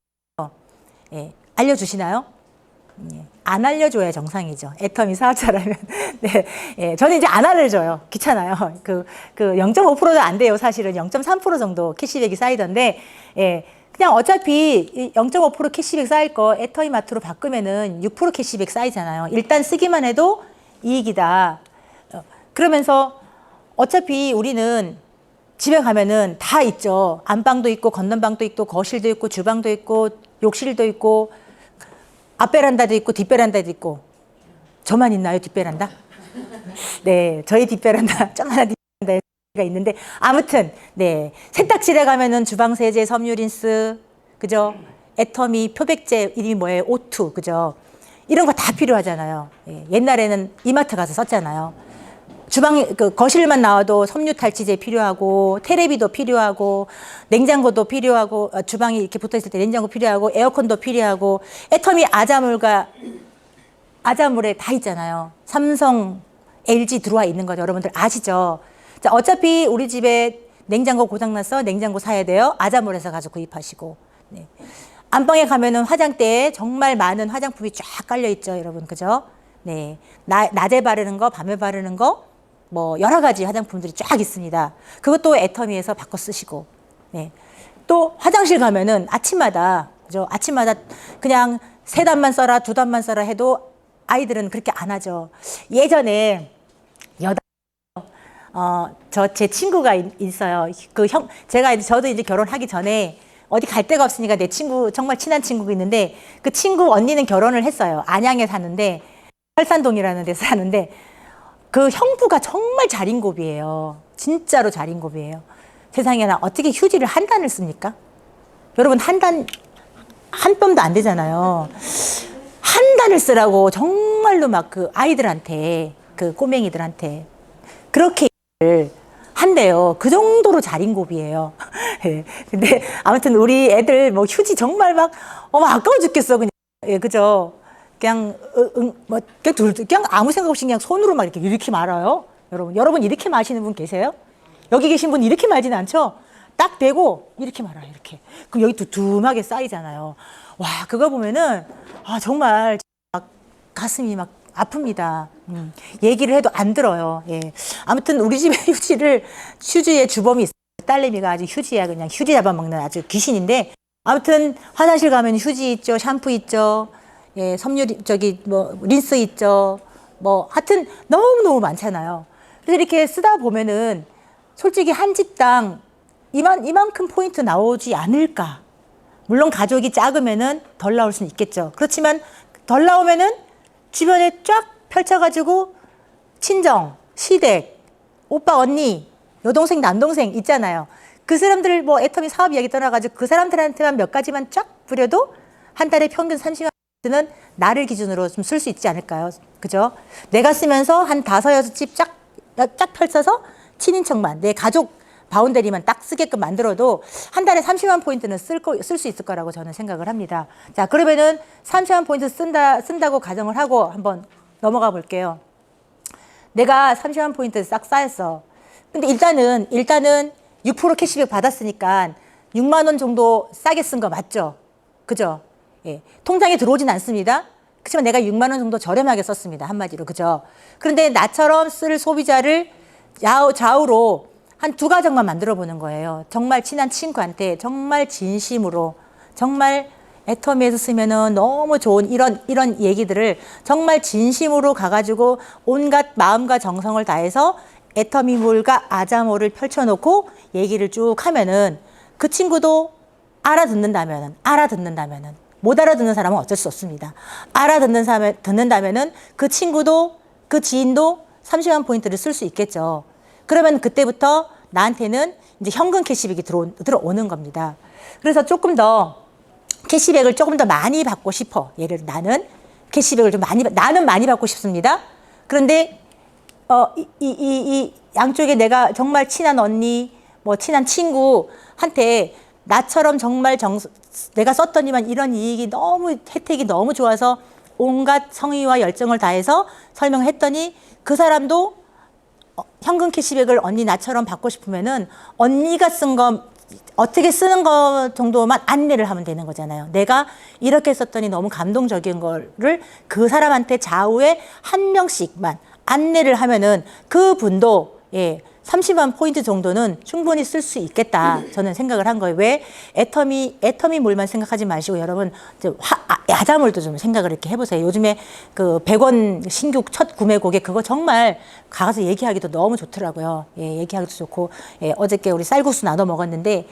알려주시나요? 안 알려줘야 정상이죠. 애터미 사업자라면. 네, 저는 이제 안 알려줘요. 귀찮아요. 0.5%도 안 돼요. 사실은 0.3% 정도 캐시백이 쌓이던데, 그냥 어차피 0.5% 캐시백 쌓일 거 애터미 마트로 바꾸면은 6% 캐시백 쌓이잖아요. 일단 쓰기만 해도 이익이다. 그러면서 어차피 우리는 집에 가면은 다 있죠. 안방도 있고, 건넌방도 있고, 거실도 있고, 주방도 있고, 욕실도 있고, 앞베란다도 있고 뒷베란다도 있고. 저만 있나요, 뒷베란다? 네, 저희 뒷베란다 조그마한 뒷베란다가 있는데, 아무튼 네, 세탁실에 가면은 주방 세제, 섬유 린스, 그죠? 애터미 표백제 이름이 뭐예요? O2, 그죠? 이런 거 다 필요하잖아요. 옛날에는 이마트 가서 썼잖아요. 거실만 나와도 섬유 탈취제 필요하고, 테레비도 필요하고, 냉장고도 필요하고, 주방이 이렇게 붙어 있을 때 냉장고 필요하고, 에어컨도 필요하고, 애터미 아자물에 다 있잖아요. 삼성, LG 들어와 있는 거죠. 여러분들 아시죠? 자, 어차피 우리 집에 냉장고 고장났어. 냉장고 사야 돼요. 아자물에서 가서 구입하시고. 네. 안방에 가면은 화장대에 정말 많은 화장품이 쫙 깔려 있죠, 여러분. 그죠? 네. 낮에 바르는 거, 밤에 바르는 거, 여러 가지 화장품들이 쫙 있습니다. 그것도 애터미에서 바꿔 쓰시고. 네. 또 화장실 가면은 아침마다, 그죠? 아침마다 그냥 3단만 써라, 2단만 써라 해도 아이들은 그렇게 안 하죠. 예전에 제 친구가 있어요. 저도 이제 결혼하기 전에 어디 갈 데가 없으니까 내 친구, 정말 친한 친구가 있는데, 그 친구 언니는 결혼을 했어요. 안양에 사는데, 설산동이라는 데서 사는데, 그 형부가 정말 자린고비예요. 진짜로 자린고비예요. 세상에나 어떻게 휴지를 한 단을 씁니까? 여러분, 한 뼘도 안 되잖아요. 한 단을 쓰라고 정말로 막 그 아이들한테, 그 꼬맹이들한테 그렇게 한대요. 그 정도로 자린고비예요. 근데 아무튼 우리 애들 휴지 정말 막 아까워 죽겠어, 그냥. 그죠? 그냥 그냥 아무 생각 없이 그냥 손으로 막 이렇게 말아요. 여러분 이렇게 마시는 분 계세요? 여기 계신 분 이렇게 말지는 않죠? 딱 대고 이렇게 말아요. 이렇게. 그럼 여기 두툼하게 쌓이잖아요. 와, 그거 보면은 정말 막 가슴이 막 아픕니다. 얘기를 해도 안 들어요. 예. 아무튼 우리 집에 휴지의 주범이 있어요. 딸내미가 아주 휴지야. 그냥 휴지 잡아먹는 아주 귀신인데, 아무튼 화장실 가면 휴지 있죠, 샴푸 있죠, 예, 린스 있죠. 하여튼 너무너무 많잖아요. 그래서 이렇게 쓰다 보면은 솔직히 한 집당 이만큼 포인트 나오지 않을까. 물론 가족이 작으면은 덜 나올 수는 있겠죠. 그렇지만 덜 나오면은 주변에 쫙 펼쳐가지고 친정, 시댁, 오빠, 언니, 여동생, 남동생 있잖아요. 그 사람들 애터미 사업 이야기 떠나가지고 그 사람들한테만 몇 가지만 쫙 부려도 한 달에 평균 30만 는 나를 기준으로 좀 쓸 수 있지 않을까요? 그죠? 내가 쓰면서 한 5-6집 쫙 펼쳐서 친인척만, 내 가족 바운더리만 딱 쓰게끔 만들어도 한 달에 30만 포인트는 쓸 수 있을 거라고 저는 생각을 합니다. 자, 그러면은 30만 포인트 쓴다고 가정을 하고 한번 넘어가 볼게요. 내가 30만 포인트 싹 쌓였어. 근데 일단은 6% 캐시백 받았으니까 6만 원 정도 싸게 쓴 거 맞죠? 그죠? 예. 통장에 들어오진 않습니다. 그렇지만 내가 6만 원 정도 저렴하게 썼습니다. 한마디로. 그죠? 그런데 나처럼 쓸 소비자를 좌우로 한 2가정만 만들어 보는 거예요. 정말 친한 친구한테 정말 진심으로, 정말 애터미에서 쓰면은 너무 좋은 이런 얘기들을 정말 진심으로 가가지고 온갖 마음과 정성을 다해서 애터미몰과 아자몰을 펼쳐놓고 얘기를 쭉 하면은 그 친구도 알아듣는다면은 못 알아듣는 사람은 어쩔 수 없습니다. 듣는다면은 그 친구도 그 지인도 30만 포인트를 쓸 수 있겠죠. 그러면 그때부터 나한테는 이제 현금 캐시백이 들어오는 겁니다. 그래서 캐시백을 조금 더 많이 받고 싶어. 예를 들어 나는 캐시백을 나는 많이 받고 싶습니다. 그런데 이 양쪽에 내가 정말 친한 언니, 친한 친구한테 나처럼 정말 내가 썼더니만 이런 혜택이 너무 좋아서 온갖 성의와 열정을 다해서 설명했더니 그 사람도 현금 캐시백을 언니 나처럼 받고 싶으면은 언니가 쓴 거 어떻게 쓰는 거 정도만 안내를 하면 되는 거잖아요. 내가 이렇게 썼더니 너무 감동적인 거를 그 사람한테 좌우에 한 명씩만 안내를 하면은 그 분도 30만 포인트 정도는 충분히 쓸 수 있겠다. 저는 생각을 한 거예요. 왜? 애터미몰만 생각하지 마시고 여러분 야자몰도 좀 생각을 이렇게 해보세요. 요즘에 그 100원 신규 첫 구매 고객 그거 정말 가서 얘기하기도 너무 좋더라고요. 예, 얘기하기도 좋고 어저께 우리 쌀국수 나눠 먹었는데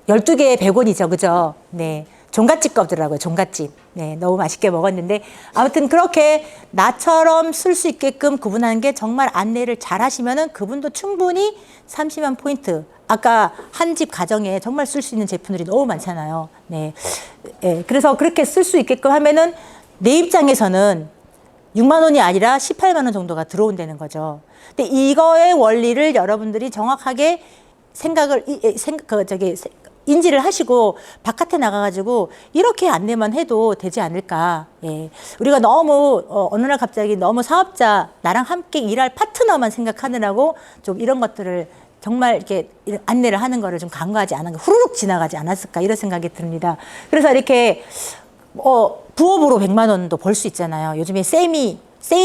12개에 100원이죠. 그죠? 네. 종갓집 거더라고요. 종갓집. 네, 너무 맛있게 먹었는데 아무튼 그렇게 나처럼 쓸 수 있게끔 그분하는 게 정말 안내를 잘 하시면은 그분도 충분히 30만 포인트. 아까 한 집 가정에 정말 쓸 수 있는 제품들이 너무 많잖아요. 네. 네. 그래서 그렇게 쓸 수 있게끔 하면은 내 입장에서는 6만 원이 아니라 18만 원 정도가 들어온다는 거죠. 근데 이거의 원리를 여러분들이 정확하게 인지를 하시고 바깥에 나가가지고 이렇게 안내만 해도 되지 않을까. 예. 우리가 너무 어느 날 갑자기 너무 사업자 나랑 함께 일할 파트너만 생각하느라고 좀 이런 것들을 정말 이렇게 안내를 하는 거를 좀 간과하지 않은 거 후루룩 지나가지 않았을까 이런 생각이 듭니다. 그래서 이렇게 부업으로 100만 원도 벌 수 있잖아요. 요즘에 세미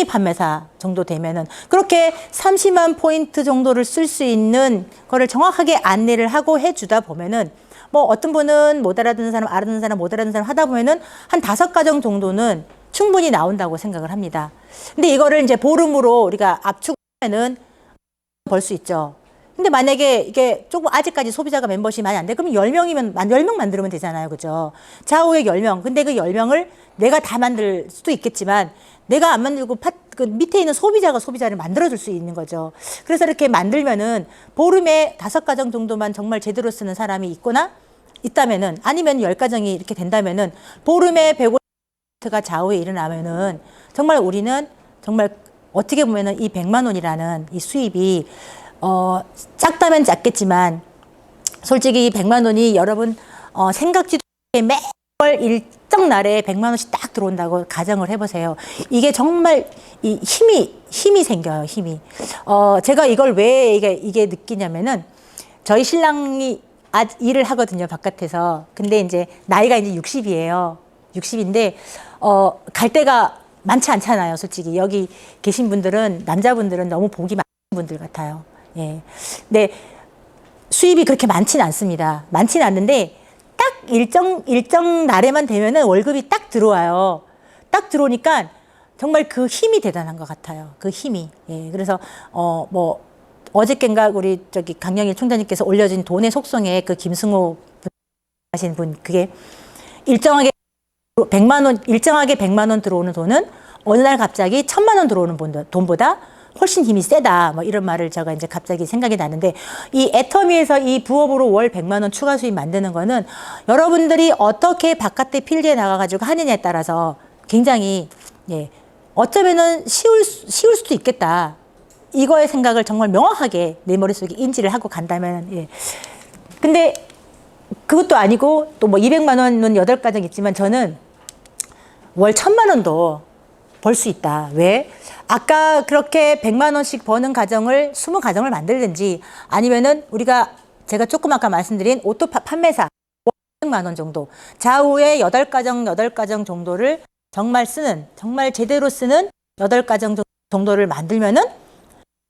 판매사 정도 되면은 그렇게 30만 포인트 정도를 쓸 수 있는 거를 정확하게 안내를 하고 해주다 보면은 어떤 분은 못 알아듣는 사람, 알아듣는 사람, 못 알아듣는 사람 하다 보면은 한 5가정 정도는 충분히 나온다고 생각을 합니다. 근데 이거를 이제 보름으로 우리가 압축하면은 벌 수 있죠. 근데 만약에 이게 조금 아직까지 소비자가 멤버십이 많이 안 돼. 그러면 10명이면 10명 만들면 되잖아요. 그죠? 좌우에 10명. 근데 그 10명을 내가 다 만들 수도 있겠지만 내가 안 만들고 그 밑에 있는 소비자를 만들어줄 수 있는 거죠. 그래서 이렇게 만들면은 보름에 5가정 정도만 정말 제대로 쓰는 사람이 있다면은 아니면 10가정이 이렇게 된다면은 보름에 150%가 좌우에 일어나면은 정말 우리는 정말 어떻게 보면은 이 100만 원이라는 이 수입이 작다면 작겠지만 솔직히 100만 원이 여러분 생각지도 못해 매월 날에 100만 원씩 딱 들어온다고 가정을 해보세요. 이게 정말 이 힘이 생겨요. 힘이. 제가 이걸 왜 이게 느끼냐면은 저희 신랑이 일을 하거든요. 바깥에서. 근데 이제 나이가 이제 60이에요. 60인데 갈 데가 많지 않잖아요. 솔직히 여기 계신 분들은 남자분들은 너무 복이 많은 분들 같아요. 예. 근데 수입이 그렇게 많지는 않습니다. 많지는 않는데 딱 일정 날에만 되면은 월급이 딱 들어와요. 딱 들어오니까 정말 그 힘이 대단한 것 같아요. 그 힘이. 예. 그래서 뭐 어저께인가 우리 저기 강영일 총장님께서 올려준 돈의 속성에 그 김승호 하신 분 그게 일정하게 100만 원 들어오는 돈은 어느 날 갑자기 1000만 원 들어오는 돈보다 훨씬 힘이 세다. 뭐 이런 말을 제가 이제 갑자기 생각이 나는데 이 애터미에서 이 부업으로 월 100만 원 추가 수입 만드는 거는 여러분들이 어떻게 바깥에 필드에 나가가지고 하느냐에 따라서 굉장히 예, 어쩌면은 쉬울 수도 있겠다. 이거의 생각을 정말 명확하게 내 머릿속에 인지를 하고 간다면 예. 근데 그것도 아니고 또 뭐 200만 원은 8가정 있지만 저는 월 1000만 원도 벌 수 있다. 왜? 아까 그렇게 100만 원씩 버는 가정을 20가정을 만들든지 아니면은 제가 조금 아까 말씀드린 오토 판매사 500만 원 정도 좌우에 8가정 정도를 정말 제대로 쓰는 8가정 정도를 만들면은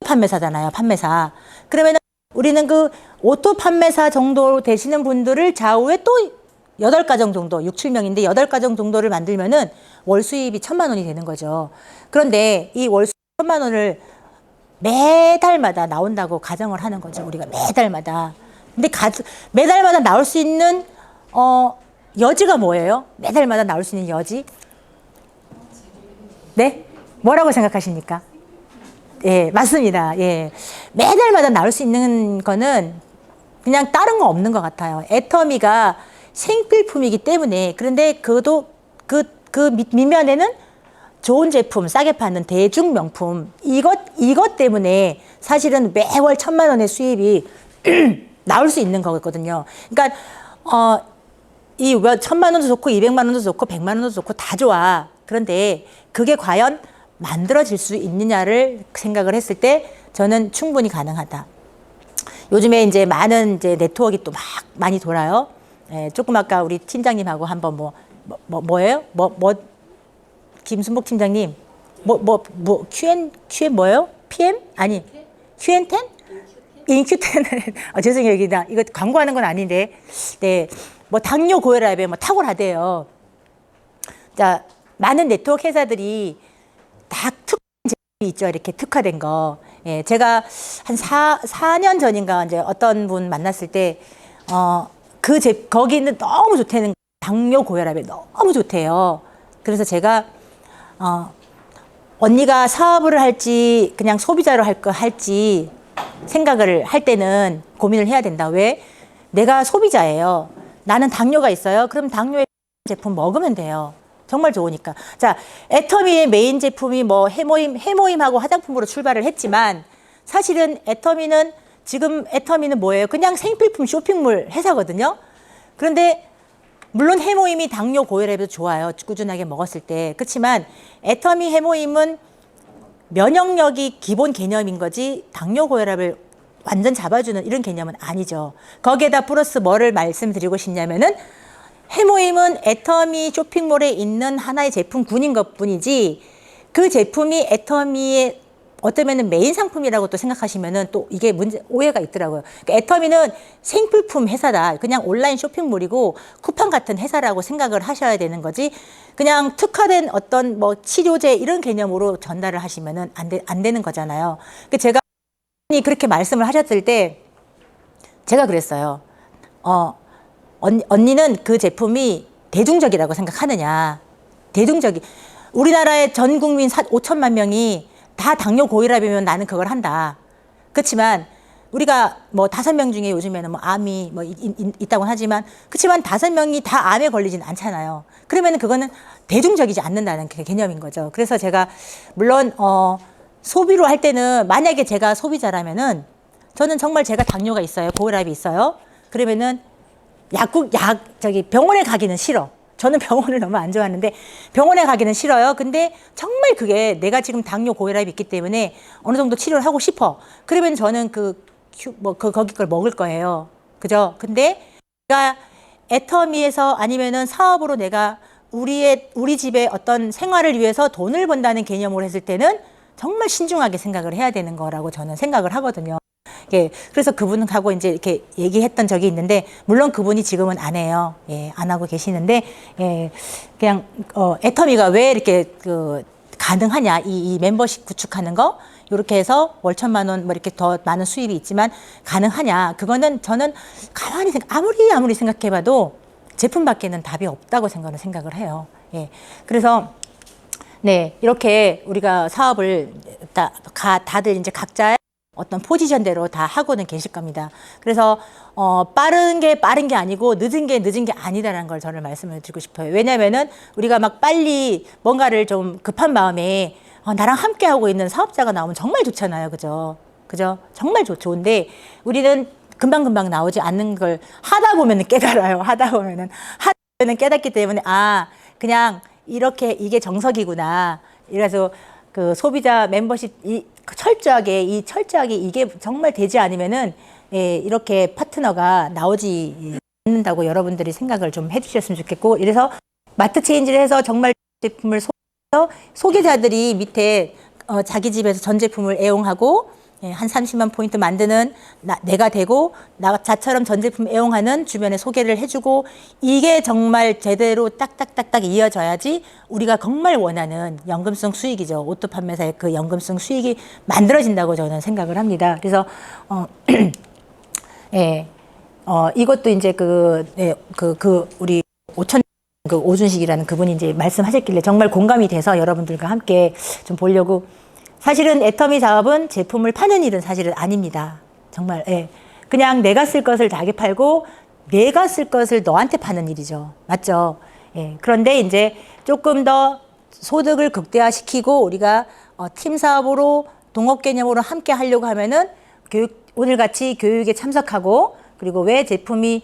판매사잖아요. 판매사. 그러면은 우리는 그 오토 판매사 정도 되시는 분들을 좌우에 또 8가정 정도, 6, 7명인데 8가정 정도를 만들면은 월 수입이 1000만 원이 되는 거죠. 그런데 이 월 수입 1000만 원을 매달마다 나온다고 가정을 하는 거죠. 우리가 매달마다. 근데 매달마다 나올 수 있는 여지가 뭐예요? 매달마다 나올 수 있는 여지? 네? 뭐라고 생각하십니까? 예, 맞습니다. 예. 매달마다 나올 수 있는 거는 그냥 다른 거 없는 것 같아요. 애터미가 생필품이기 때문에 그런데 그것도 그 밑면에는 좋은 제품, 싸게 파는 대중 명품 이것 때문에 사실은 매월 1000만 원의 수입이 나올 수 있는 거거든요. 그러니까 이 1000만 원도 좋고 200만 원도 좋고 100만 원도 좋고 다 좋아. 그런데 그게 과연 만들어질 수 있느냐를 생각을 했을 때 저는 충분히 가능하다. 요즘에 이제 많은 이제 네트워크가 또 막 많이 돌아요. 예, 조금 아까 우리 팀장님하고 한번 뭐예요? 김순복 팀장님, QN 뭐예요? PM? 아니, QN10? 인큐10. 죄송해요. 이거 광고하는 건 아닌데. 네. 뭐 당뇨 고혈압에 뭐 탁월하대요. 자, 많은 네트워크 회사들이 다 제품이 있죠. 이렇게 특화된 거. 예, 제가 한 4년 전인가 이제 어떤 분 만났을 때, 거기는 너무 좋다는 당뇨 고혈압에 너무 좋대요. 그래서 제가, 언니가 사업을 할지 그냥 소비자로 할지 생각을 할 때는 고민을 해야 된다. 왜? 내가 소비자예요. 나는 당뇨가 있어요. 그럼 당뇨의 제품 먹으면 돼요. 정말 좋으니까. 자, 애터미의 메인 제품이 뭐 해모임하고 화장품으로 출발을 했지만 사실은 지금 애터미는 뭐예요? 그냥 생필품 쇼핑몰 회사거든요. 그런데 물론 해모임이 당뇨 고혈압에도 좋아요. 꾸준하게 먹었을 때. 그렇지만 애터미 해모임은 면역력이 기본 개념인 거지 당뇨 고혈압을 완전 잡아주는 이런 개념은 아니죠. 거기에다 플러스 뭐를 말씀드리고 싶냐면은 해모임은 애터미 쇼핑몰에 있는 하나의 제품군인 것뿐이지 그 제품이 애터미의 어쩌면은 메인 상품이라고 또 생각하시면은 또 이게 오해가 있더라고요. 그러니까 애터미는 생필품 회사다. 그냥 온라인 쇼핑몰이고 쿠팡 같은 회사라고 생각을 하셔야 되는 거지. 그냥 특화된 어떤 뭐 치료제 이런 개념으로 전달을 하시면은 안 되는 거잖아요. 그러니까 제가 그렇게 말씀을 하셨을 때 제가 그랬어요. 언니는 그 제품이 대중적이라고 생각하느냐. 우리나라의 전 국민 5천만 명이 다 당뇨 고혈압이면 나는 그걸 한다. 그렇지만 우리가 뭐 5명 중에 요즘에는 뭐 암이 뭐 있다고 하지만 그렇지만 5명이 다 암에 걸리진 않잖아요. 그러면 그거는 대중적이지 않는다는 개념인 거죠. 그래서 제가 물론 소비로 할 때는 만약에 제가 소비자라면은 저는 정말 제가 당뇨가 있어요. 고혈압이 있어요. 그러면은 병원에 가기는 싫어. 저는 병원을 너무 안 좋아하는데 병원에 가기는 싫어요. 근데 정말 그게 내가 지금 당뇨 고혈압이 있기 때문에 어느 정도 치료를 하고 싶어. 그러면 저는 거기 걸 먹을 거예요. 그죠? 근데 내가 애터미에서 아니면은 사업으로 내가 우리 집의 어떤 생활을 위해서 돈을 번다는 개념으로 했을 때는 정말 신중하게 생각을 해야 되는 거라고 저는 생각을 하거든요. 예, 그래서 그분하고 이제 이렇게 얘기했던 적이 있는데, 물론 그분이 지금은 안 해요. 예, 안 하고 계시는데, 예, 그냥, 애터미가 왜 이렇게 가능하냐, 이 멤버십 구축하는 거, 이렇게 해서 월 1,000만 원, 뭐 이렇게 더 많은 수입이 있지만 가능하냐. 그거는 저는 가만히 아무리 생각해봐도 제품밖에는 답이 없다고 생각을 해요. 예, 그래서, 네, 이렇게 우리가 사업을 다들 이제 각자의 어떤 포지션대로 다 하고는 계실 겁니다. 그래서 빠른 게 아니고 늦은 게 아니다라는 걸 저는 말씀을 드리고 싶어요. 왜냐면은 우리가 막 빨리 뭔가를 좀 급한 마음에 나랑 함께 하고 있는 사업자가 나오면 정말 좋잖아요. 그죠? 정말 좋은데 우리는 금방금방 나오지 않는 걸 하다 보면은 깨달아요. 하다 보면은 깨닫기 때문에 그냥 이게 정석이구나. 이래서 그 소비자 멤버십 철저하게 이게 정말 되지 않으면은 이렇게 파트너가 나오지 않는다고 여러분들이 생각을 좀 해주셨으면 좋겠고, 이래서 마트 체인지를 해서 정말 제품을 소개자들이 밑에 자기 집에서 전 제품을 애용하고 한 30만 포인트 만드는 내가 되고, 나처럼 전 제품 애용하는 주변에 소개를 해주고, 이게 정말 제대로 딱딱딱딱 이어져야지 우리가 정말 원하는 연금성 수익이죠. 오토 판매사의 그 연금성 수익이 만들어진다고 저는 생각을 합니다. 그래서 이것도 이제 우리 오준식이라는 그분이 이제 말씀하셨길래 정말 공감이 돼서 여러분들과 함께 좀 보려고. 사실은 애터미 사업은 제품을 파는 일은 사실은 아닙니다. 정말, 예. 그냥 내가 쓸 것을 자기 팔고 내가 쓸 것을 너한테 파는 일이죠. 맞죠? 예. 그런데 이제 조금 더 소득을 극대화시키고 우리가 팀 사업으로 동업 개념으로 함께 하려고 하면은 오늘같이 교육에 참석하고, 그리고 왜 제품이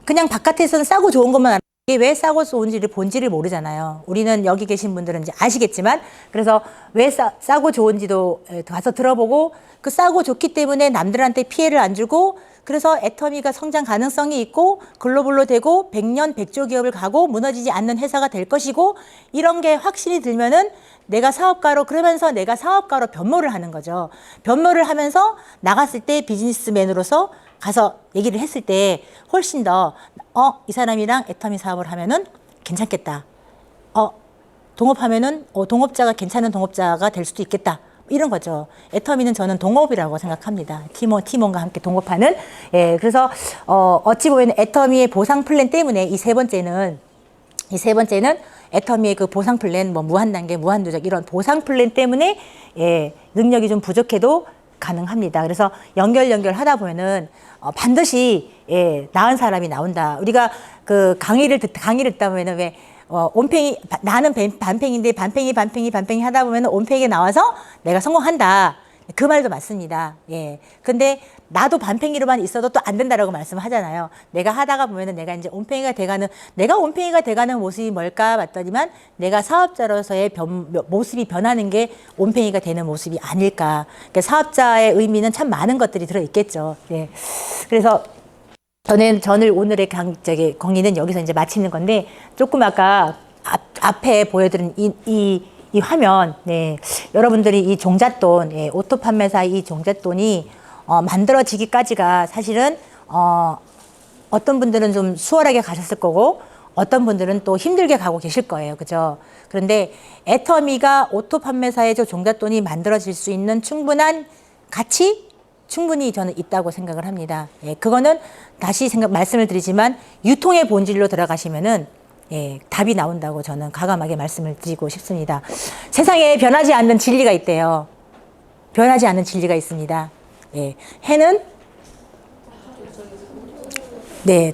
그냥 바깥에서는 싸고 좋은 것만 알아. 이게 왜 싸고 좋은지를 본질을 모르잖아요. 우리는 여기 계신 분들은 이제 아시겠지만, 그래서 왜 싸고 좋은지도 가서 들어보고, 그 싸고 좋기 때문에 남들한테 피해를 안 주고, 그래서 애터미가 성장 가능성이 있고 글로벌로 되고 100년 100조 기업을 가고 무너지지 않는 회사가 될 것이고, 이런 게 확신이 들면은 그러면서 내가 사업가로 변모를 하는 거죠. 변모를 하면서 나갔을 때 비즈니스맨으로서 가서 얘기를 했을 때 훨씬 더 이 사람이랑 애터미 사업을 하면은 괜찮겠다. 동업하면은 동업자가 괜찮은 동업자가 될 수도 있겠다. 이런 거죠. 애터미는 저는 동업이라고 생각합니다. 팀원과 함께 동업하는. 예, 그래서 어찌 보면 애터미의 보상 플랜 때문에 이 세 번째는 애터미의 그 보상 플랜, 뭐 무한 단계, 무한 누적 이런 보상 플랜 때문에 능력이 좀 부족해도 가능합니다. 그래서 연결하다 보면은 반드시 나은 사람이 나온다. 우리가 그 강의를 듣다 보면은 왜 온팽이, 나는 반팽인데 반팽이 하다 보면 온팽이가 나와서 내가 성공한다. 그 말도 맞습니다. 예. 근데 나도 반팽이로만 있어도 또 안 된다라고 말씀을 하잖아요. 내가 하다가 보면은 내가 이제 온팽이가 돼가는 모습이 뭘까 봤더니만 내가 사업자로서의 모습이 변하는 게 온팽이가 되는 모습이 아닐까. 그러니까 사업자의 의미는 참 많은 것들이 들어있겠죠. 예. 그래서 저는 오늘의 강의는 여기서 이제 마치는 건데, 조금 아까 앞에 보여드린 이 화면, 네, 여러분들이 이 종잣돈, 오토 판매사 이 종잣돈이 만들어지기까지가 사실은 어떤 분들은 좀 수월하게 가셨을 거고, 어떤 분들은 또 힘들게 가고 계실 거예요. 그죠? 그런데 애터미가 오토 판매사의 저 종잣돈이 만들어질 수 있는 충분한 가치, 충분히 저는 있다고 생각을 합니다. 예, 그거는 다시 말씀을 드리지만 유통의 본질로 들어가시면은 답이 나온다고 저는 과감하게 말씀을 드리고 싶습니다. 세상에 변하지 않는 진리가 있대요. 변하지 않는 진리가 있습니다. 예, 해는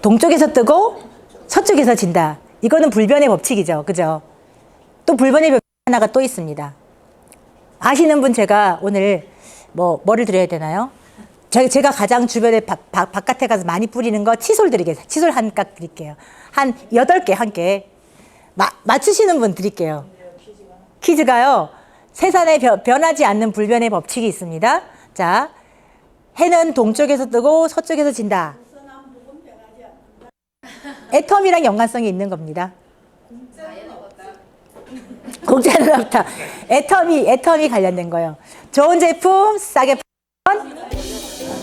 동쪽에서 뜨고 서쪽에서 진다. 이거는 불변의 법칙이죠. 그죠? 또 불변의 법칙 하나가 또 있습니다. 아시는 분 제가 오늘 뭐를 드려야 되나요? 제가 가장 주변에 바깥에 가서 많이 뿌리는 거 칫솔 한 깍 드릴게요. 한 8개 함께 맞추시는 분 드릴게요. 퀴즈가요. 세상에 변하지 않는 불변의 법칙이 있습니다. 자, 해는 동쪽에서 뜨고 서쪽에서 진다. 애텀이랑 연관성이 있는 겁니다. 공짜는 없다. 애텀이 관련된 거예요. 좋은 제품 싸게 팔면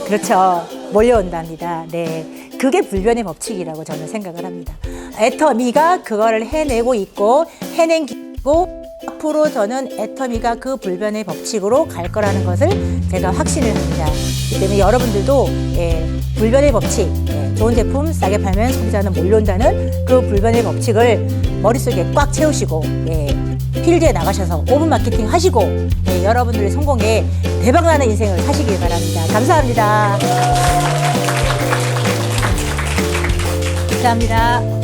그렇죠. 몰려온답니다. 네. 그게 불변의 법칙이라고 저는 생각을 합니다. 애터미가 그거를 해내고 있고 해낸 기고 앞으로 저는 애터미가 그 불변의 법칙으로 갈 거라는 것을 제가 확신을 합니다. 그렇기 때문에 여러분들도 불변의 법칙, 좋은 제품 싸게 팔면 소비자는 몰려온다는 그 불변의 법칙을 머릿속에 꽉 채우시고 필드에 나가셔서 오픈 마케팅 하시고 여러분들의 성공에 대박나는 인생을 사시길 바랍니다. 감사합니다. 감사합니다.